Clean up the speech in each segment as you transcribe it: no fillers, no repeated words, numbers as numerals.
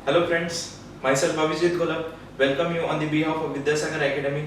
Hello friends, myself Abhijit Golab. Welcome you on the behalf of Vidyasagar academy.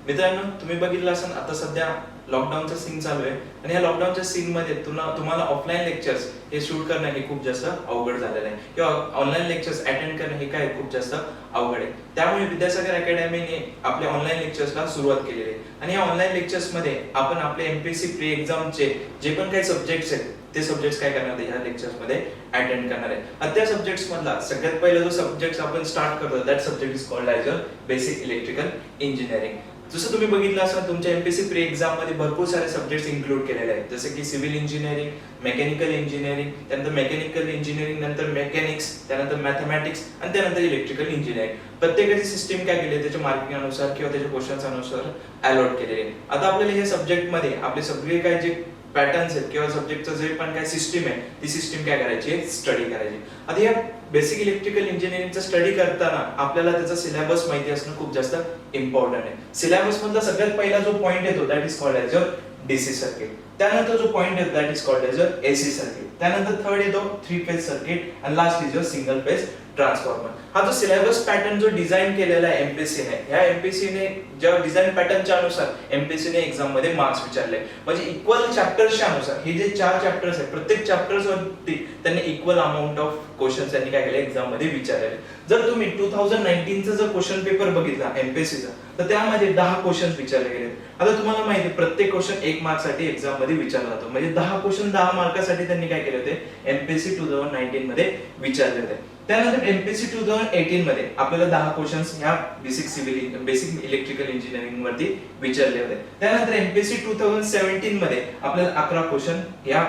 मित्रांनो, तुम्ही बघितलं असाल आता सध्या लॉकडाऊनचा सीन चालू आहे आणि या लॉकडाऊनच्या सीन मध्ये तुम्हाला ऑफलाईन लेक्चर्स हे शूट करणं हे खूप जास्त अवघड झालेलं आहे किंवा ऑनलाईन लेक्चर्स अटेंड करणं हे काय खूप जास्त अवघड आहे. त्यामुळे विद्यासागर अकॅडमीने आपल्या ऑनलाईन लेक्चर्सला सुरुवात केलेली आहे आणि या ऑनलाईन लेक्चर्स मध्ये आपण आपले एमपीएससी प्री एक्झामचे जे पण काही सब्जेक्ट्स आहेत ते सब्जेक्ट्स काय करणार आहे ह्या लेक्चर्स मध्ये अटेंड करणार आहे. आणि त्या सब्जेक्ट्स मधला सगळ्यात पहिला जो सब्जेक्ट आपण स्टार्ट करतो that subject is called as a basic electrical engineering. जसं तुम्ही बघितलं असाल तुमच्या एमपीएससी प्री एक्झाम मध्ये भरपूर सारे सब्जेक्ट्स इन्क्लूड केलेले आहेत, जसे की सिव्हिल इंजिनिअरिंग, मेकॅनिकल इंजिनिअरिंग, त्यानंतर मेकॅनिकल इंजिनिअरिंग नंतर मेकॅनिक्स, त्यानंतर मॅथमॅटिक्स आणि त्यानंतर इलेक्ट्रिकल इंजिनिअरिंग. प्रत्येकाची सिस्टीम काय केली त्याच्या मार्किंग अनुसार किंवा त्याच्या क्वेश्चन्स अनुसार अलॉट केलेले आहे. आता आपल्याला या सब्जेक्ट मध्ये आपले सगळे काय जे पॅटर्न्स आहेत किंवा सब्जेक्टचं जे पण काय सिस्टीम आहे ती सिस्टीम काय करायची आहे, स्टडी करायची. आता या बेसिक इलेक्ट्रिकल इंजिनिअरिंगचा स्टडी करताना आपल्याला त्याचा सिलेबस माहिती असणं खूप जास्त इम्पॉर्टंट आहे. सिलेबस मधला सगळ्यात पहिला जो पॉइंट येतो that is called as a DC circuit. त्यानंतर जो पॉइंट येतो that is called as a AC circuit. त्यानंतर थर्ड येतो थ्री फेज सर्किट आणि last is a single phase transformer. हा जो सिलेबस पॅटर्न जो डिझाइन केलेला आहे एमपीएससी ने, ह्या एमपीएससी ने ज्या डिझाइन पॅटर्नच्या अनुसार एमपीएससी ने एक्झाम मध्ये मार्क्स विचारले, म्हणजे इक्वल चॅप्टर्सच्या अनुसार हे जे 4 चॅप्टर्स आहेत प्रत्येक चॅप्टर्स वरती त्यांनी इक्वल अमाउंट ऑफ क्वेश्चन्स त्यांनी काय केले एक्झाम मध्ये विचारले. जर तुम्ही 2019 चा जर क्वेश्चन पेपर बघितला एमपीएससीचा तर त्यामध्ये 10 क्वेश्चन्स विचारले गेले. आता तुम्हाला माहिती आहे प्रत्येक क्वेश्चन 1 मार्क साठी एक्झाम मध्ये विचारला जातो, म्हणजे 10 क्वेश्चन 10 मार्कासाठी त्यांनी काय केले होते एमपीएससी 2019 मध्ये विचारले होते. त्यानंतर एमपीएससी 2018 मध्ये आपल्याला 10 क्वेश्चन्स ह्या बेसिक इलेक्ट्रिकल इंजिनिअरिंग वरती विचारले होते. त्यानंतर एमपीएससी 2017 मध्ये आपल्याला 11 क्वेश्चन ह्या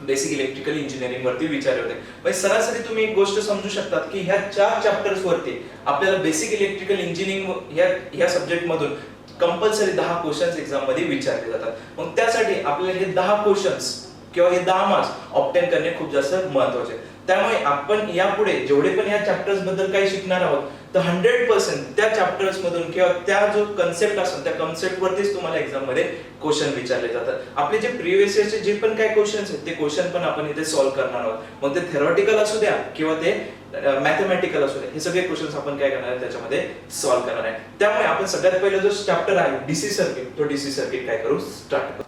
बेसिक इलेक्ट्रिकल इंजिनिअरिंग वरती विचारले होते. म्हणजे सरासरी तुम्ही एक गोष्ट समजू शकतात की ह्या 4 चॅप्टर्स वरती आपल्याला बेसिक इलेक्ट्रिकल इंजिनिअरिंग ह्या सब्जेक्ट मधून कंपल्सरी 10 क्वेश्चन्स एक्झाम मध्ये विचारले जातात. मग त्यासाठी आपल्याला हे 10 क्वेश्चन्स किंवा हे 10 मार्क्स ऑब्टेन करणे खूप जास्त महत्त्वाचे आहे. त्यामुळे आपण यापुढे जेवढे पण या चॅप्टर्स बद्दल काही शिकणार आहोत तर 100% त्या चॅप्टर्स मधून किंवा त्या जो कन्सेप्ट असतो त्या कन्सेप्ट वरतीच तुम्हाला एक्झाम मध्ये क्वेश्चन विचारले जातात. आपले जे प्रिव्हियस इयरचे जे पण काही क्वेश्चन्स आहेत ते क्वेश्चन पण आपण इथे सॉल्व्ह करणार आहोत. मग ते थेरॉटिकल असू द्या किंवा ते मॅथमॅटिकल असू द्या, हे सगळे क्वेश्चन्स आपण काय करणार आहे त्याच्यामध्ये सॉल्व्ह करणार आहे. त्यामुळे आपण सगळ्यात पहिला जो चॅप्टर आहे डीसी सर्किट, तो डीसी सर्किट काय करू स्टार्ट करू.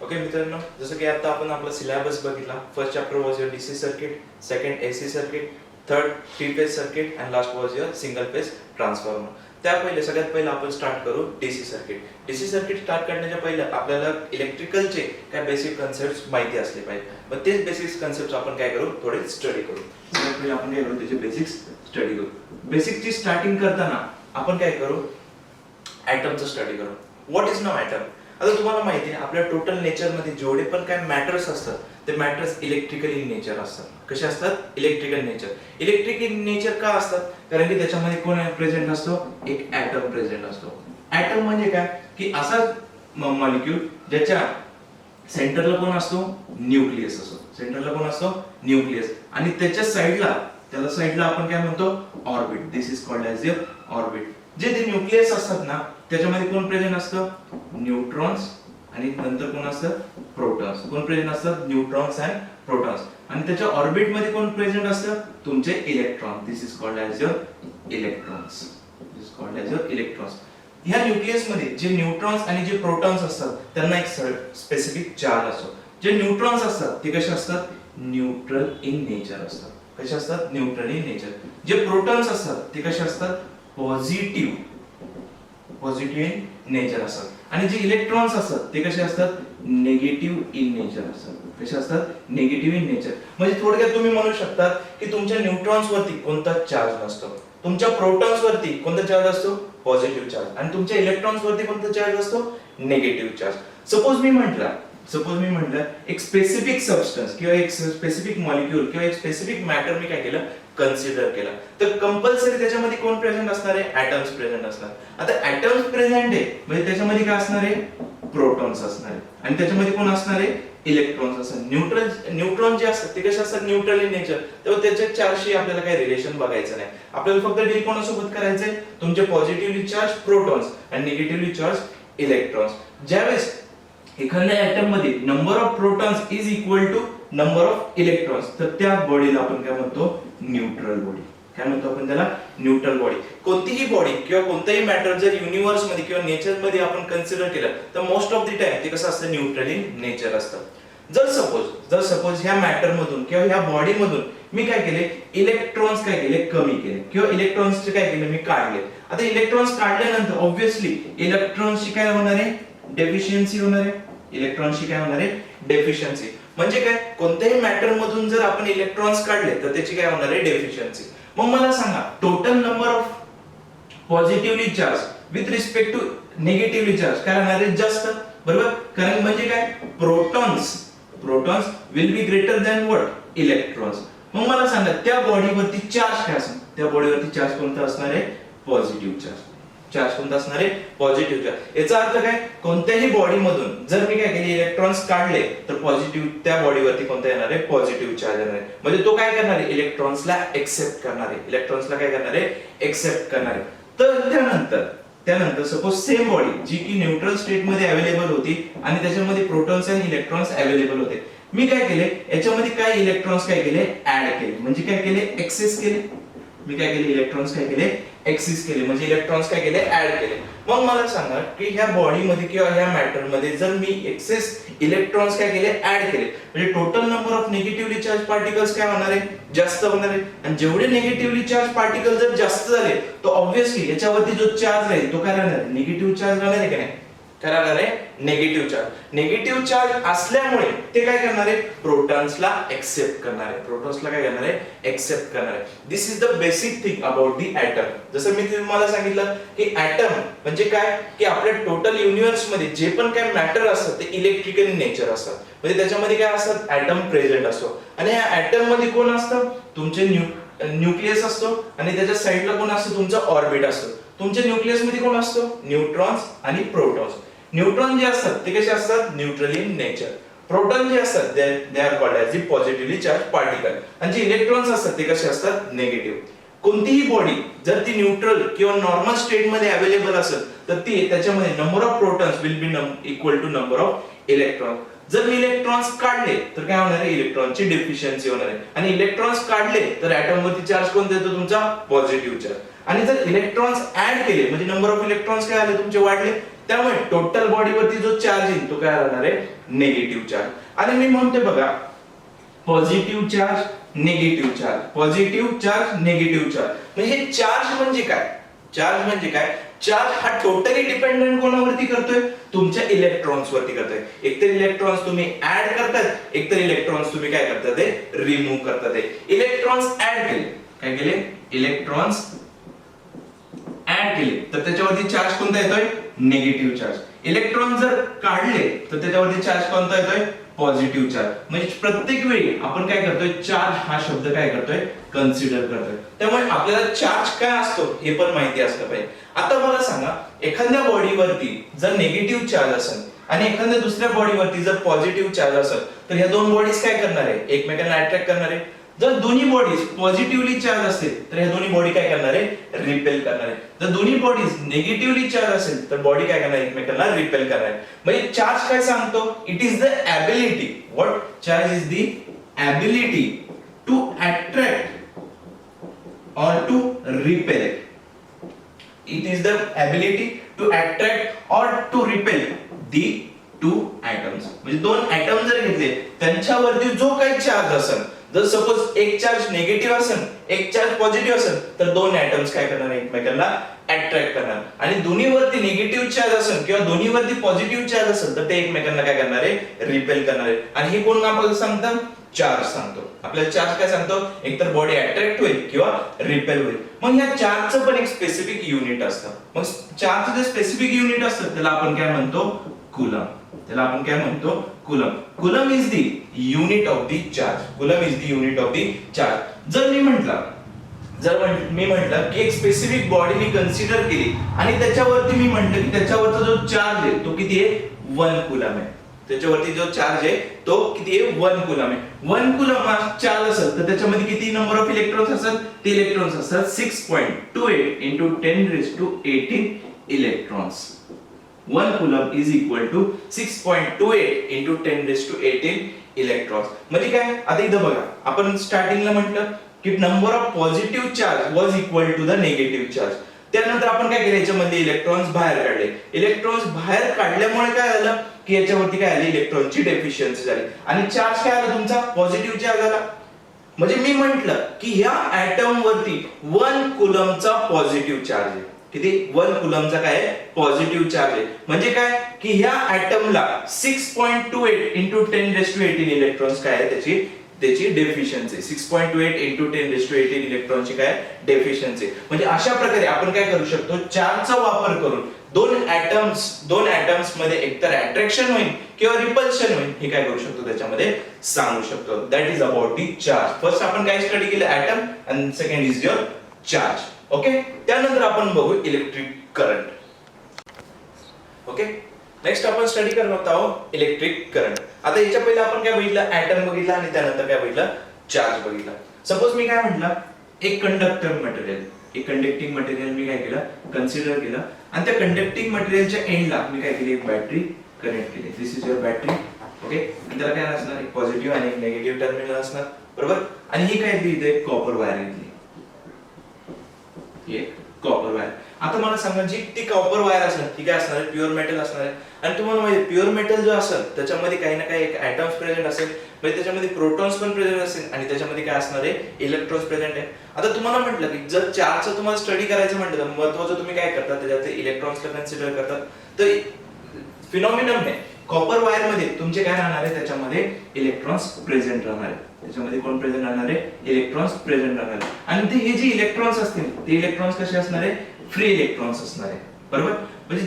ओके मित्रांनो, जसं की आता आपण आपला सिलेबस बघितला. First chapter was your DC circuit, second AC circuit, third three phase circuit and last was your single phase transformer. सगळ्यात पहिले आपण स्टार्ट करू DC circuit. DC circuit start करण्याच्या पहिले आपल्याला इलेक्ट्रिकलचे काय बेसिक कन्सेप्ट्स माहिती असले पाहिजे. मग तेच बेसिक कन्सेप्ट्स आपण काय करू थोडे स्टडी करू. सगळ्यात पहिले आपण काय करू त्याचे बेसिक्स स्टडी करू. बेसिकची स्टार्टिंग करताना आपण काय करू ॲटमचं स्टडी करू. What is now atom. आता तुम्हाला माहिती आहे आपल्या टोटल नेचर मध्ये जेवढे पण काय मॅटर्स असतात ते मॅटर्स इलेक्ट्रिकल इन नेचर असतात. कसे असतात इलेक्ट्रिकल नेचर. इलेक्ट्रिकल नेचर का असतात कारण की त्याच्यामध्ये कोण प्रेझेंट असतो एक ॲटम प्रेझेंट असतो. ॲटम म्हणजे काय की असा मॉलिक्यूल ज्याच्या सेंटरला कोण असतो न्यूक्लियस असतो. सेंटरला कोण असतो न्यूक्लियस आणि त्याच्या साइडला आपण काय म्हणतो orbit. This is called as orbit. जे न्यूक्लियस असतात ना त्याच्यामध्ये कोण प्रेझेंट असतं न्यूट्रॉन्स आणि नंतर कोण असतं प्रोटॉन्स. कोण प्रेझेंट असतात न्यूट्रॉन्स अँड प्रोटॉन्स. आणि त्याच्या ऑर्बिट मध्ये कोण प्रेझेंट असतं तुमचे electron. This is called as electrons. This is called as electrons. ह्या न्यूक्लियस मध्ये जे न्यूट्रॉन्स आणि जे प्रोटॉन्स असतात त्यांना एक स्पेसिफिक चार्ज असतो. जे न्यूट्रॉन्स असतात ते कसे असतात न्यूट्रल इन नेचर असतात. कसे असतात न्यूट्रल इन नेचर. जे प्रोटॉन्स असतात ते कसे असतात पॉझिटिव्ह इन नेचर असतात. आणि जे इलेक्ट्रॉन्स असतात ते कसे असतात निगेटिव्ह इन नेचर असतात. कसे असतात निगेटिव्ह इन नेचर. म्हणजे थोडक्यात तुम्ही म्हणू शकता की तुमच्या न्यूट्रॉन्स वरती कोणता चार्ज नसतो, तुमच्या प्रोटॉन्स वरती कोणता चार्ज असतो पॉझिटिव्ह चार्ज आणि तुमच्या इलेक्ट्रॉन्स वरती कोणता चार्ज असतो निगेटिव्ह चार्ज. सपोज मी म्हटलं एक स्पेसिफिक सबस्टन्स किंवा एक स्पेसिफिक मॉलिक्यूल किंवा एक स्पेसिफिक मॅटर मी काय केलं कन्सिडर केला तर कंपल्सरी त्याच्यामध्ये कोण प्रेझेंट असणार आहे ॲटम्स प्रेझेंट असणार. आता ॲटम्स प्रेझेंट आहे म्हणजे त्याच्यामध्ये काय असणार आहे प्रोटॉन्स असणार आहे आणि त्याच्यामध्ये कोण असणार आहे इलेक्ट्रॉन्स असतात. न्यूट्रॉन जे असतात ते कसे असतात न्यूट्रल इन नेचर. तेव्हा त्याच्या चार्जशी आपल्याला काही रिलेशन बघायचं नाही. आपल्याला फक्त डील कोणासोबत करायचंय तुमचे पॉझिटिव्हली चार्ज प्रोटॉन्स आणि निगेटिव्हली चार्ज इलेक्ट्रॉन्स. ज्यावेळेस एखाद्या ॲटम मध्ये number of protons is equal to number of electrons तर त्या बॉडीला आपण काय म्हणतो न्यूट्रल बॉडी. काय म्हणतो आपण त्याला? Neutral body. कोणतीही बॉडी किंवा कोणताही मॅटर जर युनिव्हर्स मध्ये किंवा नेचर मध्ये आपण कन्सिडर केलं तर मोस्ट ऑफ द टाइम ते कसं असतं? न्यूट्रल इन नेचर असतं. जर सपोज ह्या मॅटर मधून किंवा ह्या बॉडी मधून मी काय केले? इलेक्ट्रॉन्स काय केले? कमी केले किंवा इलेक्ट्रॉन्सचे काय केले? मी काढले. आता इलेक्ट्रॉन्स काढल्यानंतर ऑब्विसली इलेक्ट्रॉन्सची काय होणार आहे? डेफिशियन्सी होणार आहे. इलेक्ट्रॉन्सची काय होणार आहे? डेफिशियन्सी. म्हणजे काय? कोणत्याही मॅटर मधून जर आपण इलेक्ट्रॉन्स काढले तर त्याची काय होणार आहे? डेफिशियन्सी. मग मला सांगा total number of positively charge with respect to negatively charge काय होणार आहे? जास्त. बरोबर. कारण म्हणजे काय? Protons will be greater than what? Electrons. मग मला सांगा त्या बॉडीवरती चार्ज काय असेल? त्या बॉडीवरती चार्ज कोणता असणार आहे? Positive charge. चार्ज कोणता असणार आहे? Positive charge. याचा अर्थ काय? कोणत्याही बॉडी मधून जर मी काय केले? इलेक्ट्रॉन्स काढले तर पॉझिटिव्ह त्या बॉडीवरती कोणता येणार आहे? पॉझिटिव्ह चार्ज येणार आहे. म्हणजे तो काय करणार आहे? इलेक्ट्रॉन्सला एक्सेप्ट करणार आहे. इलेक्ट्रॉन्सला काय करणार आहे? एक्सेप्ट करणार आहे. तर त्यानंतर सपोज सेम बॉडी जी की न्यूट्रल स्टेट मध्ये अवेलेबल होती आणि त्याच्यामध्ये प्रोटॉन्स आणि इलेक्ट्रॉन्स अवेलेबल होते. मी काय केले? याच्यामध्ये काय इलेक्ट्रॉन्स काय केले? ऍड केले. म्हणजे काय केले? एक्सेस केले. मी काय केले? इलेक्ट्रॉन्स काय केले? एक्सेस केले. म्हणजे इलेक्ट्रॉन्स काय केले? ऍड केले. मग मला सांगा की ह्या बॉडी मध्ये किंवा ह्या मॅटर मध्ये जर मी एक्सेस इलेक्ट्रॉन्स काय केले? ऍड केले म्हणजे total number of negatively charge particles काय होणार आहे? जास्त होणार आहे. आणि जेवढे निगेटिव्हली चार्ज पार्टिकल जर जास्त झाले तर ऑब्विसली याच्यावरती जो चार्ज आहे तो काय राहणार? निगेटिव्ह चार्ज राहणार आहे की नाही? काय राहणार आहे? Negative charge. निगेटिव्ह चार्ज असल्यामुळे ते काय करणार आहे? प्रोटॉन्सला एक्सेप्ट करणार आहे. प्रोटॉन्सला काय करणार आहे? एक्सेप्ट करणार आहे. This is the basic thing about the atom. जसं मी तुम्हाला सांगितलं की ऍटम म्हणजे काय? की आपल्या टोटल युनिव्हर्स मध्ये जे पण काय मॅटर असतात ते इलेक्ट्रिकल नेचर असतात. म्हणजे त्याच्यामध्ये काय असतात? ऍटम प्रेझेंट असतो. आणि या ऍटम मध्ये कोण असतं? तुमचे न्यूक्लियस असतो आणि त्याच्या साइडला कोण असतं? तुमचा ऑर्बिट असतो. तुमच्या न्यूक्लियस मध्ये कोण असतो? न्यूट्रॉन्स आणि प्रोटॉन्स. न्यूट्रॉन जे असतात ते कसे असतात? Neutral in nature. प्रोटॉन जे असतात they are called as the positively charge particle. आणि जे इलेक्ट्रॉन्स असतात ते कसे असतात? निगेटिव्ह. कोणतीही बॉडी जर ती न्यूट्रल किंवा नॉर्मल स्टेट मध्ये अवेलेबल असेल तर ती त्याच्यामध्ये number of protons will be equal to number of electrons. जर मी इलेक्ट्रॉन्स काढले तर काय होणार आहे? इलेक्ट्रॉनची डेफिशियन्सी होणार आहे. आणि इलेक्ट्रॉन्स काढले तर ऍटम वरती चार्ज कोणता येतो? तुमचा पॉझिटिव्ह चार्ज. आणि जर इलेक्ट्रॉन्स ऍड केले म्हणजे नंबर ऑफ इलेक्ट्रॉन्स काय आले? तुमचे वाढले. त्यामुळे टोटल बॉडीवरती जो चार्ज येईल तो काय राहणार आहे? Negative charge. आणि मी म्हणते बघा positive charge, negative charge, positive charge, negative charge. म्हणजे हे चार्ज म्हणजे काय? चार्ज म्हणजे काय? चार्ज हा टोटली डिपेंडेंट कोणावरती करतोय? तुमच्या इलेक्ट्रॉन्स वरती करतोय. एकतर इलेक्ट्रॉन्स तुम्ही ऍड करतात, एकतर इलेक्ट्रॉन्स तुम्ही काय करतात? ते रिमूव्ह करतात. इलेक्ट्रॉन्स ऍड केले, काय केले? इलेक्ट्रॉन्स ऍड केले तर त्याच्यावरती चार्ज कोणता येतोय? Negative charge. इलेक्ट्रॉन जर काढले तर त्याच्यावरती चार्ज कोणता येतोय? Positive charge. म्हणजे प्रत्येक वेळी आपण काय करतोय? चार्ज हा शब्द काय करतोय? कन्सिडर करतोय. त्यामुळे आपल्याला चार्ज काय असतो हे पण माहिती असलं पाहिजे. आता मला सांगा एखाद्या बॉडीवरती जर निगेटिव्ह चार्ज असेल आणि एखाद्या दुसऱ्या बॉडीवरती जर पॉझिटिव्ह चार्ज असेल तर ह्या दोन बॉडीज काय करणार आहे? एकमेकांना अट्रॅक्ट करणार आहे. जर दोन्ही बॉडीज पॉझिटिव्हली चार्ज असतील तर ह्या दोन्ही बॉडी काय करणार आहे? रिपेल करणार आहे. जर दोन्ही बॉडीज निगेटिव्हली चार्ज असेल तर बॉडी काय करणार आहे? एकमेकांना रिपेल करणार आहे. म्हणजे चार्ज काय सांगतो? It is the ability. What? Charge is the ability to attract or to repel. It is the ability to attract or to repel the two atoms. म्हणजे दोन ऍटम जर घेतले त्यांच्यावरती जो काही चार्ज असेल, जर सपोज एक चार्ज निगेटिव्ह असेल एक चार्ज पॉझिटिव्ह असेल तर दोन ऍटम्स काय करणार? एकमेकांना अट्रॅक्ट करणार. आणि दोन्हीवरती निगेटिव्ह चार्ज असेल किंवा दोन्हीवरती पॉझिटिव्ह चार्ज असेल तर ते एकमेकांना काय करणार आहे? रिपेल करणार आहे. आणि हे कोण आपल्याला सांगतं? चार्ज सांगतो. आपल्याला चार्ज काय सांगतो? एकतर बॉडी अट्रॅक्ट होईल किंवा रिपेल होईल. मग ह्या चार्जचं पण एक स्पेसिफिक युनिट असतं. मग चार्जचं जे स्पेसिफिक युनिट असतं त्याला आपण काय म्हणतो? कूलम. त्याला आपण काय म्हणतो? Coulomb. Coulomb is the unit of the charge. Coulomb is the unit of the charge. जर मी म्हटलं की एक स्पेसिफिक बॉडी मी कन्सिडर केली आणि त्याच्यावरती मी म्हटलं की त्याच्यावरचा जो चार्ज आहे तो किती आहे? 1 कूलम आहे. त्याच्यावरती जो चार्ज आहे तो किती आहे? 1 कूलम आहे. 1 कूलम हा चार्ज असेल तर त्याच्यामध्ये किती नंबर ऑफ इलेक्ट्रॉन्स असतात? ते इलेक्ट्रॉन्स असतात 6.28 into 10⁻18 electrons. 1 coulomb is equal to 6.28 into 10⁻18 electrons. म्हणजे काय? आता इथं बघा आपण स्टार्टिंगला म्हटलं की number of positive charge was equal to the negative charge. त्यानंतर आपण काय केलं, याच्यामध्ये इलेक्ट्रॉन्स बाहेर काढले. इलेक्ट्रॉन्स बाहेर काढल्यामुळे काय झालं की याच्यावरती काय आली, इलेक्ट्रॉनची डेफिशियन्सी झाली आणि चार्ज काय आला तुमचा, पॉझिटिव्ह चार्ज आला. म्हणजे मी म्हंटल की ह्या ऍटम वरती 1 कुलमचा पॉझिटिव्ह चार्ज आहे. किती, 1 कुलमचा काय पॉझिटिव्ह चार्ज आहे. म्हणजे काय की ह्या ऍटमला 6.28 into 10^18 इलेक्ट्रॉन्स काय आहे त्याची डेफिशियन्सी. 6.28 into 10^18 इलेक्ट्रॉनची काय डेफिशियन्सी. म्हणजे अशा प्रकारे आपण काय करू शकतो, चार्जचा वापर करून दोन ऍटम्स मध्ये एकतर अट्रॅक्शन होईल किंवा रिपल्शन होईल हे काय करू शकतो त्याच्यामध्ये सांगू शकतो. That is about the charge. First आपण काय स्टडी केलं, ऍटम, आणि second is your charge. Okay, त्यानंतर आपण बघू इलेक्ट्रिक करंट. ओके, नेक्स्ट आपण स्टडी करत आहोत इलेक्ट्रिक करंट. आता याच्या पहिले आपण काय बघितलं, ऍटम बघितला आणि त्यानंतर काय बघितलं, चार्ज बघितला. सपोज मी काय म्हटलं, एक कंडक्टर मटेरियल, एक कंडक्टिंग मटेरियल मी काय केलं, कन्सिडर केलं आणि त्या कंडक्टिंग मटेरियलच्या एंडला मी काय केली, एक बॅटरी कनेक्ट केली. दिस इज युअर बॅटरी. ओके, आणि त्याला काय असणार, एक पॉझिटिव्ह आणि एक निगेटिव्ह टर्मिनल असणार, बरोबर. आणि ही काय दिली, एक कॉपर वायर घेतली, एक कॉपर वायर. आता मला सांगा, जी ती कॉपर वायर असेल ती काय असणार आहे, प्युअर मेटल असणार आहे. आणि तुम्हाला माहिती आहे प्युअर मेटल जो असेल त्याच्यामध्ये काही ना काही एक ऍटम्स प्रेझेंट असेल, म्हणजे त्याच्यामध्ये प्रोटॉन्स पण प्रेझेंट असेल आणि त्याच्यामध्ये काय असणार आहे, इलेक्ट्रॉन्स प्रेझेंट आहे. आता तुम्हाला म्हटलं की जर चार्जचं तुम्हाला स्टडी करायचं म्हटलं तर महत्त्वाचं तुम्ही काय करता, त्याच्यात इलेक्ट्रॉन्सला कन्सिडर करतात. तर फिनॉमिनन आहे, कॉपर वायर मध्ये तुमचे काय राहणार आहे, त्याच्यामध्ये इलेक्ट्रॉन्स प्रेझेंट राहणार आहे. त्याच्यामध्ये कोण प्रेझेंट राहणार आहे, इलेक्ट्रॉन्स प्रेझेंट राहणार आहे. आणि ते हे जे इलेक्ट्रॉन्स असतील ते इलेक्ट्रॉन्स कसे असणार आहे, फ्री इलेक्ट्रॉन्स असणार आहे, बरोबर. म्हणजे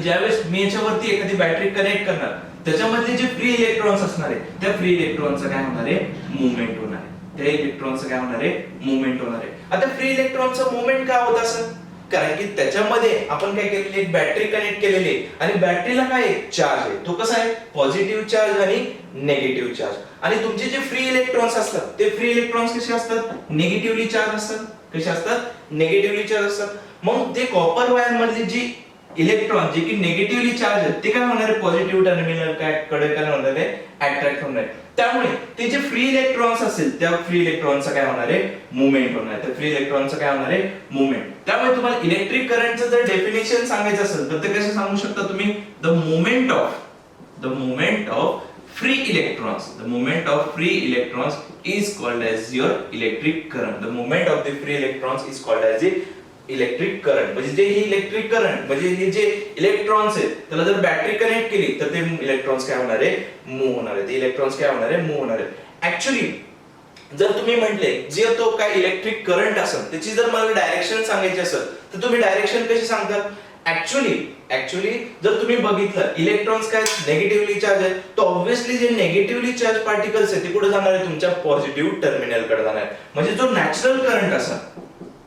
ज्यावेळेस मी याच्यावरती एखादी बॅटरी कनेक्ट करणार, त्याच्यामध्ये जे फ्री इलेक्ट्रॉन्स असणार आहे त्या फ्री इलेक्ट्रॉनचं काय होणार आहे, मूवमेंट होणार आहे. त्या इलेक्ट्रॉनचं काय होणार आहे, मूवमेंट होणार आहे. आता फ्री इलेक्ट्रॉनचं मूवमेंट का होत असेल, कारण की त्याच्यामध्ये आपण काय केलेली, एक बॅटरी कनेक्ट केलेली आहे आणि बॅटरीला काय चार्ज आहे, तो कसा आहे, पॉझिटिव्ह चार्ज आणि निगेटिव्ह चार्ज. आणि तुमचे जे फ्री इलेक्ट्रॉन्स असतात ते फ्री इलेक्ट्रॉन्स कसे असतात, निगेटिव्हली चार्ज असतात. कसे असतात, निगेटिव्हली चार्ज असतात. मग ते कॉपर वायर मधली जी इलेक्ट्रॉन जे की निगेटिव्हली चार्ज आहेत ते काय होणार आहे, पॉझिटिव्ह टर्मिनल कडे काय होणार आहे, अट्रॅक्ट होणार आहे. त्यामुळे ते जे फ्री इलेक्ट्रॉन्स असेल त्या फ्री इलेक्ट्रॉनचं काय होणार आहे, मूवमेंट होणार आहे. त्या फ्री इलेक्ट्रॉनचं काय होणार आहे, मूवमेंट. त्यामुळे तुम्हाला इलेक्ट्रिक करंटचं जर डेफिनेशन सांगायचं असेल तर ते कसं सांगू शकता तुम्ही, the movement of free electrons, the movement of free electrons is called as your electric current. The movement of the free electrons is called as the electric current. म्हणजे जे ही इलेक्ट्रिक करंट म्हणजे हे जे इलेक्ट्रॉन्स आहेत त्याला जर battery connect केली तर ते इलेक्ट्रॉन्स काय होणार आहे, मूव्ह होणार आहे. ते इलेक्ट्रॉन्स काय होणार आहे, मूव्ह होणार आहे. ऍक्च्युली जर तुम्ही म्हटले जे तो काय इलेक्ट्रिक करंट असेल त्याची जर मला डायरेक्शन सांगायची असेल तर तुम्ही डायरेक्शन कशी सांगतात. ऍक्च्युली जर तुम्ही बघितलं इलेक्ट्रॉन्स काय निगेटिव्हली चार्ज आहे, तर ऑब्व्हियसली जे निगेटिव्हली चार्ज पार्टिकल्स आहेत ते कुठे जाणार आहे, तुमच्या पॉझिटिव्ह टर्मिनल कडे जाणार आहे. म्हणजे जो नॅचरल करंट असेल,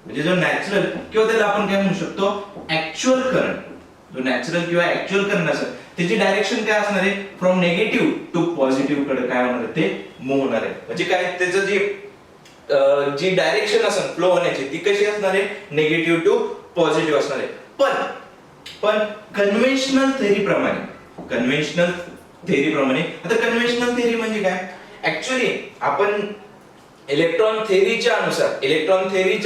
म्हणजे जो नॅचरल किंवा त्याला आपण काय म्हणू शकतो, ऍक्च्युअल करंट, जो नॅचरल किंवा ऍक्च्युअल करंट असेल त्याची डायरेक्शन काय असणार आहे, फ्रॉम निगेटिव्ह टू पॉझिटिव्ह कडे काय होणार आहे, ते मूव्ह होणार आहे. म्हणजे काय त्याचं जी डायरेक्शन असेल फ्लो होण्याची ती कशी असणार आहे, निगेटिव्ह टू पॉझिटिव्ह असणार आहे. पण कन्व्हेन्शनल थेअरी प्रमाणे आता कन्व्हेन्शनल थेअरी म्हणजे काय, ऍक्च्युअली आपण इलेक्ट्रॉन थेअरीच्या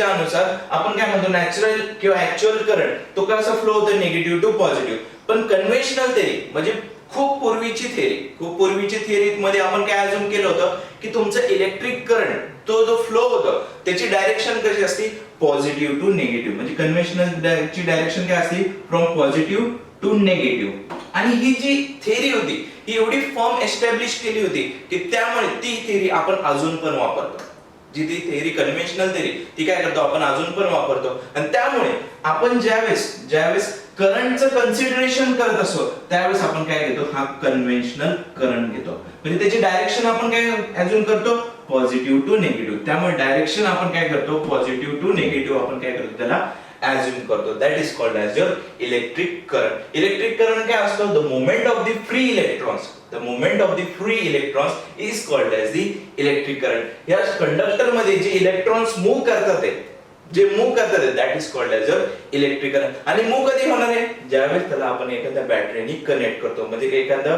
अनुसार आपण काय म्हणतो, नॅचरल किंवा ऍक्च्युअल करंट तो कसा फ्लो होतो, निगेटिव्ह टू पॉझिटिव्ह. पण कन्व्हेन्शनल थेअरी म्हणजे खूप पूर्वीची थेअरी मध्ये आपण काय अजून केलं होतं की तुमचं इलेक्ट्रिक करंट तो जो फ्लो होतो त्याची डायरेक्शन कशी असते, पॉझिटिव्ह टू निगेटिव्ह. म्हणजे कन्व्हेन्शनल ची डायरेक्शन काय असते, फ्रॉम पॉझिटिव्ह टू निगेटिव्ह. आणि ही जी थेअरी होती ही एवढी फर्म एस्टॅब्लिश केली होती की त्यामुळे ती थेअरी आपण अजून पण वापरतो. जी ती थेअरी कन्व्हेन्शनल थेअरी ती काय करतो, आपण अजून पण वापरतो. आणि त्यामुळे आपण ज्यावेळेस करंटचं कन्सिडरेशन करत असतो त्यावेळेस आपण काय घेतो, हा कन्व्हेन्शनल करंट घेतो. म्हणजे त्याची डायरेक्शन आपण काय अजून करतो, पॉझिटिव्ह टू निगेटिव्ह. त्यामुळे डायरेक्शन आपण काय करतो, पॉझिटिव्ह टू निगेटिव्ह आपण काय करतो, त्याला assume करतो. That is called as your electric current. Electric current काय असतो, the movement of the free electrons. The movement of the free electrons is called as the electric current. या conductor मध्ये जे इलेक्ट्रॉन्स मूव्ह करतात that is called as your electric current. आणि move कधी होणार आहे, ज्यावेळेस त्याला आपण एखाद्या बॅटरीने कनेक्ट करतो. म्हणजे एखादा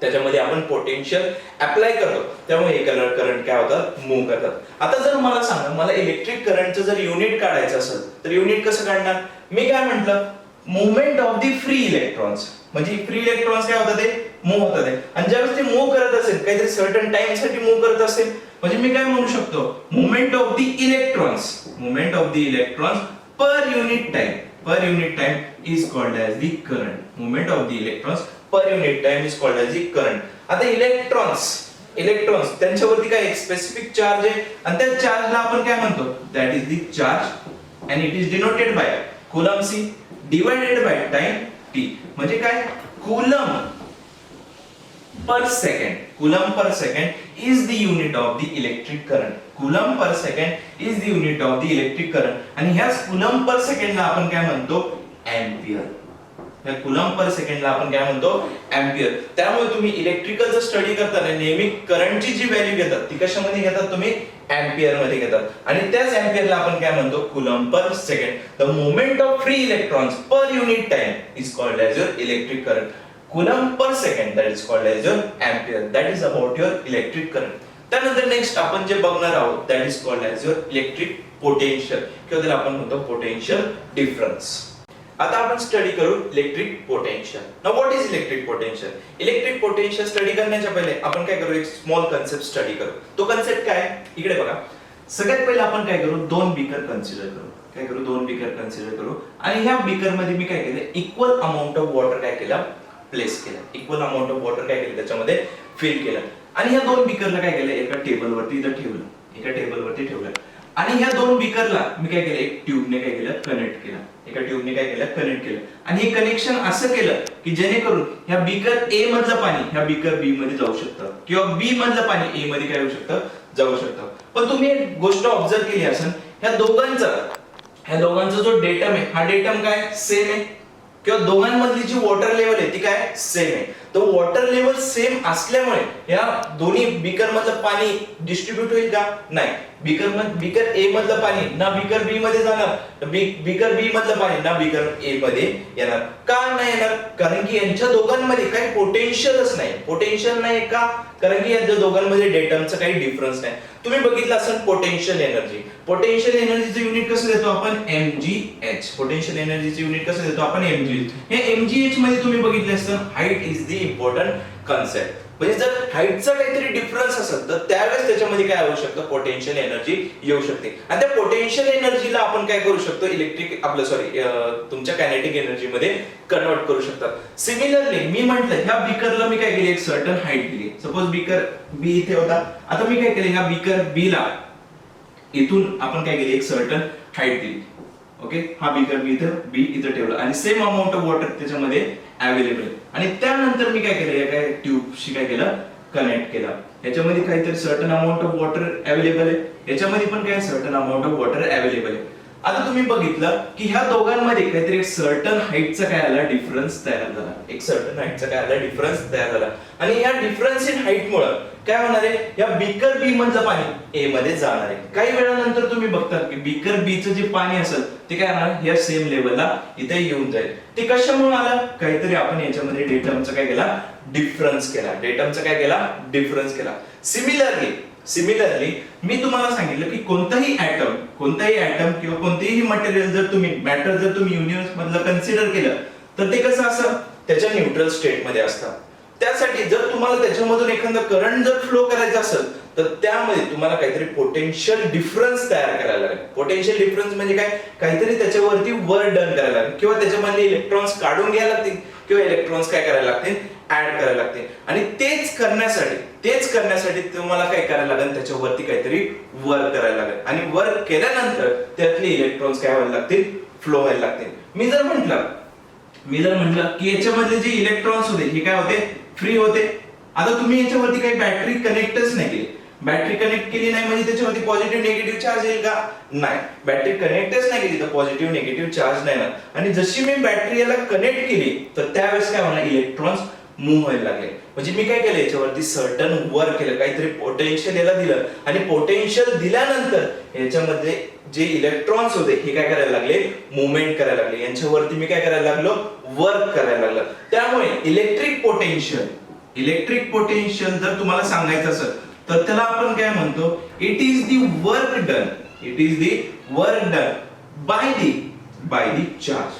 त्याच्यामध्ये आपण पोटेन्शियल अप्लाय करतो, त्यामुळे हे करंट काय होतात, मूव्ह करतात. आता जर मला सांगा, मला इलेक्ट्रिक करंटचं जर युनिट काढायचं असेल तर युनिट कसं काढणार? मी काय म्हटलं, movement of the free electrons. म्हणजे फ्री इलेक्ट्रॉन्स काय होतात, ते मूव्ह होतात आहे. आणि ज्यावेळेस ते मूव्ह करत असेल, काहीतरी सर्टन टाइम साठी मूव्ह करत असेल, म्हणजे मी काय म्हणू शकतो, movement of the electrons, movement of the electrons per unit time is called as the current. Movement of the electrons per unit time is called as the current. आता electrons त्यांच्यावरती काय एक स्पेसिफिक चार्ज आहे, आणि त्या चार्जला आपण काय म्हणतो, that is the charge, and it is denoted by coulomb C divided by time t. म्हणजे काय, coulomb per second is the unit of the electric current. Coulomb per second is the unit of the electric current. आणि ह्याच coulomb per सेकंडला आपण काय म्हणतो, ampere. या coulomb per सेकंडला आपण काय म्हणतो, एंपियर. त्यामुळे तुम्ही इलेक्ट्रिकलचा स्टडी करताना नेहमी करंटची जी व्हॅल्यू घेतात ती कशामध्ये घेतात, तुम्ही एंपियर मध्ये घेतात. आणि त्याच एंपियरला आपण काय म्हणतो, coulomb per second. The moment of free electrons per unit time is called as your electric current. Coulomb per second, that is called as your ampere. That is about your electric current. त्यानंतर next आपण जे बघणार आहोत, that is called as your electric potential, किंवा त्याला आपण म्हणतो potential difference. आता आपण स्टडी करू electric potential. Now what is electric potential? Electric potential study करण्याच्या पहिले आपण काय करू, एक स्मॉल कन्सेप्ट स्टडी करू. तो कन्सेप्ट काय, इकडे बघा. सगळ्यात पहिले आपण काय करू, दोन बीकर कन्सिडर करू. काय करू, दोन बीकर कन्सिडर करू. आणि ह्या बीकर मध्ये मी काय केलं, इक्वल अमाउंट ऑफ वॉटर काय केलं, प्लेस केलं. इक्वल अमाउंट ऑफ वॉटर काय केलं, त्याच्यामध्ये फिल केलं. आणि ह्या दोन बीकरला काय केलं, एका टेबलवरती इथं ठेवलं, एका टेबलवरती ठेवलं. आणि ह्या दोन बीकरला मी काय केलं, एक ट्यूबने काय केलं, कनेक्ट केलं. एका ट्यूबने काय केलं, कनेक्ट केलं. आणि हे कनेक्शन असं केलं की जेणेकरून ह्या बीकर A मधलं पाणी ह्या बीकर B मध्ये जाऊ शकतं, किंवा B मधलं पाणी A मध्ये काय होऊ शकतं, जाऊ शकतं. पण तुम्ही एक गोष्ट ऑब्झर्व केली असेल, ह्या दोघांचा जो डेटम आहे, हा डेटम काय सेम आहे, किंवा दोघांमधली जी वॉटर लेवल आहे ती काय सेम आहे. तो वॉटर लेवल सेम असल्यामुळे या दोन्ही बीकर मधलं पाणी डिस्ट्रीब्यूट होईल का, नाही. बीकर A मधलं पाणी ना बीकर B मध्ये जाणार, बीकर B मधलं पाणी ना बीकर A मध्ये येणार. का नाही येणार, कारण की यांच्या दोघांमध्ये काही पोटेन्शियल नाही का, कारण की या दोघांमध्ये डेटमचं काही डिफरन्स नाही. तुम्ही बघितलं असेल पोटेन्शियल एनर्जीचं युनिट कसं देतो आपण, mgh. पोटेन्शियल एनर्जीचं युनिट कसं देतो आपण, mgh. हे mgh मध्ये तुम्ही बघितलं असेल, height is the important concept. म्हणजे जर हाईटचा काहीतरी डिफरन्स असेल तर त्यावेळेस त्याच्यामध्ये काय होऊ शकतं, पोटेन्शियल एनर्जी येऊ शकते. आणि त्या पोटेन्शियल एनर्जीला आपण काय करू शकतो, तुमच्या कायनेटिक एनर्जी मध्ये कन्वर्ट करू शकतात. सिमिलरली मी म्हटलं, ह्या बीकरला मी काय केली, एक सर्टन हाईट दिली. सपोज बीकर B इथे होता. आता मी काय केलं, ह्या बीकर B ला इथून आपण काय केली, एक सर्टन हाईट दिली. ओके, हा बीकर B इथं ठेवला आणि सेम अमाउंट ऑफ वॉटर त्याच्यामध्ये अवेलेबल आहे. आणि त्यानंतर मी काय केलं, या काय ट्यूबशी काय केलं, कनेक्ट केला. याच्यामध्ये काहीतरी certain amount of water available आहे, याच्यामध्ये पण काय certain amount of water available आहे. आता तुम्ही बघितलं की ह्या दोघांमध्ये काहीतरी एक सर्टन हाईटचा काय आला, डिफरन्स तयार झाला. एक सर्टन हाईटचा काय आला, डिफरन्स तयार झाला. आणि या डिफरन्स इन हाईट मुळे काय होणार आहे, या बीकर B मधलं पाणी A मध्ये जाणार आहे. काही वेळानंतर तुम्ही बघता की बीकर B चं जे पाणी असेल ते काय होणार, या सेम लेवलला इथे येऊन जाईल. ते कशामुळे आलं, काहीतरी आपण याच्यामध्ये डेटमचा काय केला, डिफरन्स केला. सिमिलरली मी तुम्हाला सांगितलं की कोणताही ऍटम किंवा कोणतेही मटेरियल जर तुम्ही युनिव्हर्स मधलं कन्सिडर केलं तर ते कसं असतं, त्याच्या न्यूट्रल स्टेट मध्ये असतं. त्यासाठी जर तुम्हाला त्याच्यामधून एखादा करंट जर फ्लो करायचा असेल तर त्यामध्ये तुम्हाला काहीतरी पोटेन्शियल डिफरन्स तयार करायला लागेल. पोटेन्शियल डिफरन्स म्हणजे काय, काहीतरी त्याच्यावरती वर्क डन करायला लागेल, किंवा त्याच्यामधले इलेक्ट्रॉन्स काढून घ्यायला लागतील, किंवा इलेक्ट्रॉन्स काय करायला लागतील, ऍड करायला लागतील. आणि तेच करण्यासाठी तुम्हाला काय करायला लागेल, त्याच्यावरती काहीतरी वर्क करायला लागेल. आणि वर्क केल्यानंतर त्यातले इलेक्ट्रॉन्स काय व्हायला लागतील, फ्लो व्हायला लागतील. मी जर म्हटलं की याच्यामधले जे इलेक्ट्रॉन्स होते हे काय होते, फ्री होते. आता तुम्ही याच्यावरती काही बॅटरी कनेक्टच नाही केली, बॅटरी कनेक्ट केली नाही म्हणजे त्याच्यावरती पॉझिटिव्ह निगेटिव्ह चार्ज येईल का, नाही. बॅटरी कनेक्टच नाही केली तर पॉझिटिव्ह निगेटिव्ह चार्ज नाही ना. आणि जशी मी बॅटरी याला कनेक्ट केली तर त्यावेळेस काय होणार, इलेक्ट्रॉन्स मूव्ह व्हायला लागले. म्हणजे मी काय केलं, याच्यावरती सर्टन वर्क केलं, काहीतरी पोटेन्शियल याला दिलं. आणि पोटेन्शियल दिल्यानंतर याच्यामध्ये जे इलेक्ट्रॉन्स होते हे काय करायला लागले, मूवमेंट करायला लागले. यांच्यावरती मी काय करायला लागलो, वर्क करायला लागलो. त्यामुळे इलेक्ट्रिक पोटेन्शियल इलेक्ट्रिक पोटेन्शियल जर तुम्हाला सांगायचं असेल तर त्याला आपण काय म्हणतो, it is the work done, it is the work done by the charge,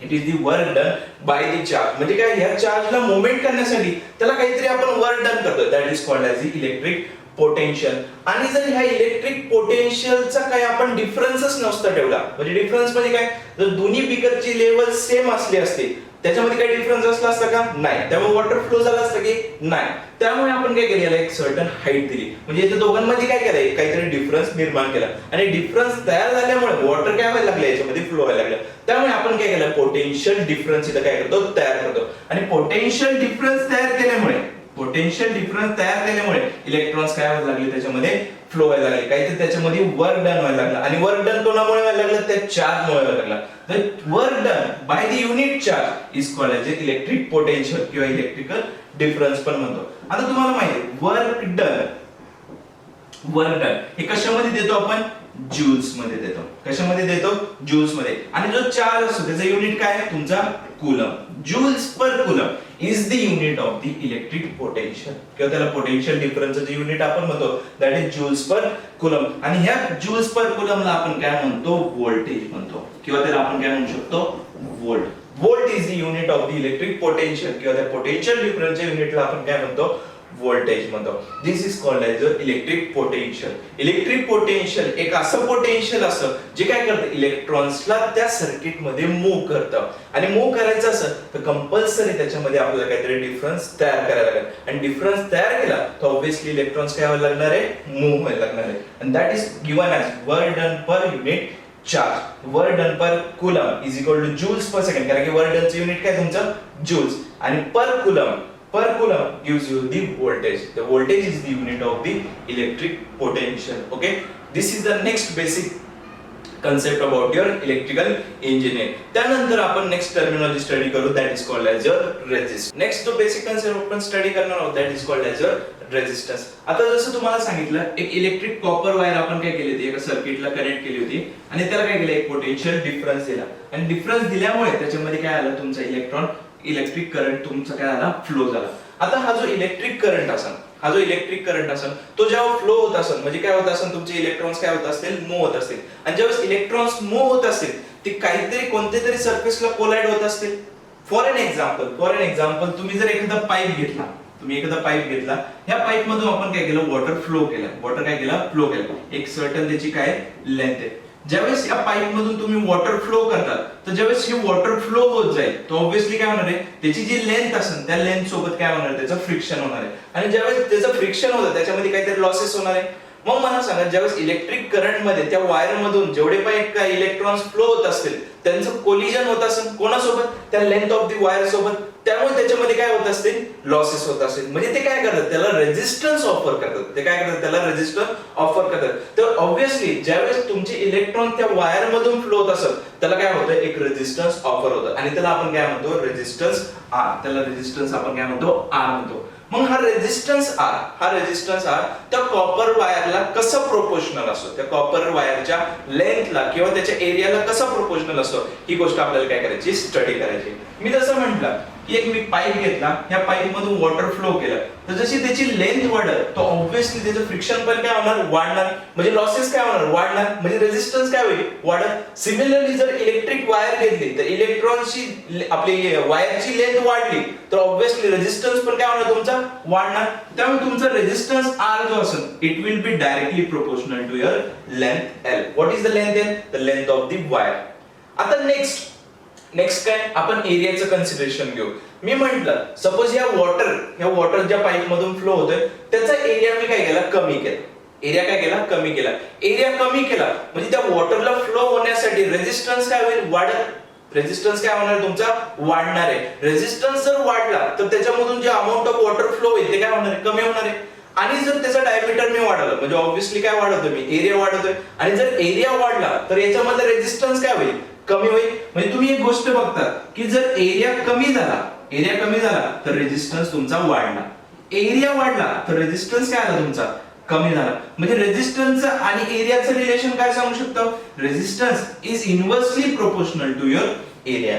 it is the work done by the charge. म्हणजे काय, ह्या चार्जला मोमेंट करण्यासाठी त्याला काहीतरी आपण वर्क डन करतो, that is called as electric potential. आणि जर ह्या इलेक्ट्रिक पोटेन्शियलचा काय आपण डिफरन्सच नसता ठेवला, म्हणजे डिफरन्स म्हणजे काय, जर दोन्ही बीकरची लेवल सेम असली असते त्याच्यामध्ये काही डिफरन्स असला असता का, नाही. त्यामुळे वॉटर फ्लो झाला असता की नाही. त्यामुळे आपण काय केलं, याला एक सर्टन हाईट दिली, म्हणजे या दोघांमध्ये काय केलं, काहीतरी डिफरन्स निर्माण केला. आणि डिफरन्स तयार झाल्यामुळे वॉटर काय व्हायला लागलं, याच्यामध्ये फ्लो व्हायला लागलं. त्यामुळे आपण काय केलं, पोटेन्शियल डिफरन्स इथं काय करतो, तयार करतो. आणि पोटेन्शियल डिफरन्स तयार केल्यामुळे इलेक्ट्रॉन्स काय व्हायला लागले, त्याच्यामध्ये फ्लो व्हायला लागले, काहीतरी त्याच्यामध्ये वर्क डन व्हायला लागलं. आणि वर्क डन कोणामुळे व्हायला लागलं, त्या चार्जमुळे व्हायला लागला. तर work done by the unit charge is called as electric potential किंवा इलेक्ट्रिकल डिफरन्स पण म्हणतो. आता तुम्हाला माहिती आहे वर्क डन हे कशामध्ये देतो आपण, जूल्स मध्ये देतो. कशामध्ये देतो, जूल्स मध्ये. आणि जो चार्ज असतो त्याचा युनिट काय आहे, तुमचा coulomb. Joules per coulomb is the unit of the electric potential किंवा त्याला पोटेन्शियल डिफरन्सचं जे युनिट आपण म्हणतो that is joules per coulomb. आणि ह्या जूल्स पर कूलमला आपण काय म्हणतो, व्होल्टेज म्हणतो किंवा त्याला आपण काय म्हणू शकतो, volt. Volt is the unit of the electric potential किंवा त्या पोटेन्शियल डिफरन्सच्या युनिटला आपण काय म्हणतो, व्होल्टेज म्हणतो. This is called as electric potential. Electric potential एक असं पोटेन्शियल असतं जे काय करतं, इलेक्ट्रॉन्सला त्या सर्किट मध्ये मूव्ह करतं. आणि मूव्ह करायचं असेल तर कंपल्सरी त्याच्यामध्ये आपल्याला काहीतरी डिफरन्स तयार करायला लागेल. आणि डिफरन्स तयार केला तर ऑब्विसली इलेक्ट्रॉन्स काय व्हायला लागणार आहे, मूव्ह व्हायला लागणार आहे. And that is given as work done per unit charge. Work done per coulomb is equal to joules per second, कारण की वर्क डनचं युनिट काय तुमचं जूल्स. आणि पर coulomb gives you the voltage. The voltage is the unit of the electric potential. Okay, this is the next basic concept about your electrical engineering. त्यानंतर आपण next terminology study करू, that is called as resistance. Next जो basic concept आपण study करणार आहोत that is called as resistance. आता जसं तुम्हाला सांगितलं, एक इलेक्ट्रिक कॉपर वायर आपण काय केली होती, एका सर्किटला कनेक्ट केली होती आणि त्याला काय केलं, एक पोटेन्शियल डिफरन्स दिला. आणि डिफरन्स दिल्यामुळे त्याच्यामध्ये काय आलं, तुमचा इलेक्ट्रिक करंट तुमचा काय झाला, फ्लो झाला. आता हा जो इलेक्ट्रिक करंट असेल तो जेव्हा फ्लो होत असेल म्हणजे काय होत असेल, तुमचे इलेक्ट्रॉन्स काय होत असतील, मूव्ह होत असतील. आणि जेव्हा इलेक्ट्रॉन्स मूव्ह होत असतील ते काहीतरी कोणत्या तरी सरफेसला कोलाइड होत असतील. फॉर एन एक्झाम्पल तुम्ही जर एखादा पाईप घेतला, या पाईप मधून आपण काय केलं, वॉटर फ्लो केला. एक सर्टन त्याची काय लेंथ आहे. ज्यावेळेस या पाईप मधून तुम्ही वॉटर फ्लो करतात तर ज्यावेळेस हे वॉटर फ्लो होत जाईल तो ऑब्विसली काय होणार आहे, त्याची जी लेंथ असेल त्या लेंथ सोबत काय होणार आहे, त्याचं फ्रिक्शन होणार आहे. आणि ज्यावेळेस त्याचं फ्रिक्शन होतं त्याच्यामध्ये काहीतरी लॉसेस होणार आहे. मग मला सांगा, ज्यावेळेस इलेक्ट्रिक करंट मध्ये त्या वायर मधून जेवढे पण काय इलेक्ट्रॉन्स फ्लो होत असतील त्यांचं कोलिजन होत असेल कोणासोबत, त्या लेंथ ऑफ द वायर सोबत. त्यामुळे त्याच्यामध्ये काय होत असतील, लॉसेस होत असतील. म्हणजे ते काय करतात, त्याला रेजिस्टन्स ऑफर करतात. तर ऑब्विसली ज्यावेळेस तुमचे इलेक्ट्रॉन त्या वायर मधून फ्लो होत असेल त्याला काय होतं, एक रेजिस्टन्स ऑफर होतं. आणि त्याला आपण काय म्हणतो, रेजिस्टन्स आर म्हणतो. मग हा रेजिस्टन्स आर त्या कॉपर वायरला कसं प्रोपोर्शनल असतो, त्या कॉपर वायरच्या लेंथला किंवा त्याच्या एरियाला कसा प्रोपोर्शनल असतो, ही गोष्ट आपल्याला काय करायची, स्टडी करायची. मी जसं म्हटलं की एक मी पाईप घेतला, ह्या पाईप मधून वॉटर फ्लो केलं तर जशी त्याची लेंथ वाढेल तो ऑब्विसली त्याचं फ्रिक्शन पण काय होणार, वाढणार. म्हणजे लॉसेस काय होणार, वाढणार. म्हणजे रेजिस्टन्स काय होईल, वाढत. सिमिलरली जर इलेक्ट्रिक वायर घेतली तर इलेक्ट्रॉनची आपली वायरची लेंथ वाढली तर ऑब्विसली रेजिस्टन्स पण काय होणार, तुमचा वाढणार. त्यामुळे तुमचा रेजिस्टन्स आर जो असेल it will be directly proportional to your length L. What is the length L, the length of the wire. आता नेक्स्ट काय, आपण एरियाचं कन्सिडरेशन घेऊ. मी म्हटलं सपोज या वॉटर ज्या पाईप मधून फ्लो होतोय त्याचा एरिया मी काय केला, कमी केला. एरिया कमी केला म्हणजे त्या वॉटरला फ्लो होण्यासाठी रेजिस्टन्स काय होईल, वाढत. रेजिस्टन्स काय होणार, तुमचा वाढणार आहे. रेजिस्टन्स जर वाढला तर त्याच्यामधून जे अमाऊंट ऑफ वॉटर फ्लो होईल ते काय होणार आहे, कमी होणार आहे. आणि जर त्याचा डायमीटर मी वाढवलं म्हणजे ऑब्विसली काय वाढवतोय मी, एरिया वाढवतोय. आणि जर एरिया वाढला तर याच्यामध्ये रेजिस्टन्स काय होईल, कमी होईल. म्हणजे तुम्ही एक गोष्ट बघता की जर एरिया कमी झाला तर रेजिस्टन्स तुमचा वाढला. एरिया वाढला तर रेजिस्टन्स काय आला, तुमचा कमी झाला. म्हणजे रेजिस्टन्स आणि एरियाचं रिलेशन काय सांगू शकतो, resistance is inversely proportional to your area.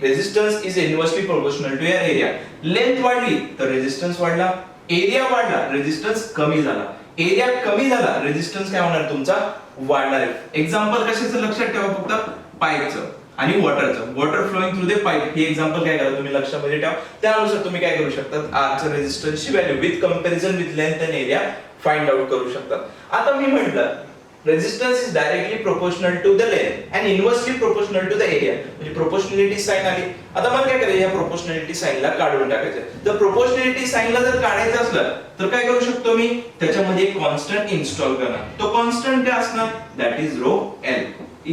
Resistance is inversely proportional to your area. Length वाढली तर रेजिस्टन्स वाढला, एरिया वाढला रेजिस्टन्स कमी झाला, एरिया कमी झाला रेजिस्टन्स काय होणार तुमचा वाढणार आहे. एक्झाम्पल कशाचं लक्षात ठेवा फक्त पाईपचं आणि वॉटरचं. Water flowing through the pipe हे एक्झाम्पल काय करा तुम्ही लक्षामध्ये ठेवा. त्यानुसार तुम्ही काय करू शकता आरच्या रेजिस्टन्सची value with comparison with length and area find out करू शकता. आता मी म्हटलं resistance is directly proportional to the length and inversely proportional to the area. म्हणजे proportionality sign आली. आता मला काय करायचं या proportionality sign ला काढून टाकायचं. तर proportionality sign ला जर काढायचं असलं तर काय करू शकतो मी त्याच्यामध्ये एक कॉन्स्टंट इन्स्टॉल करणार. तो कॉन्स्टंट काय असणार that is rho L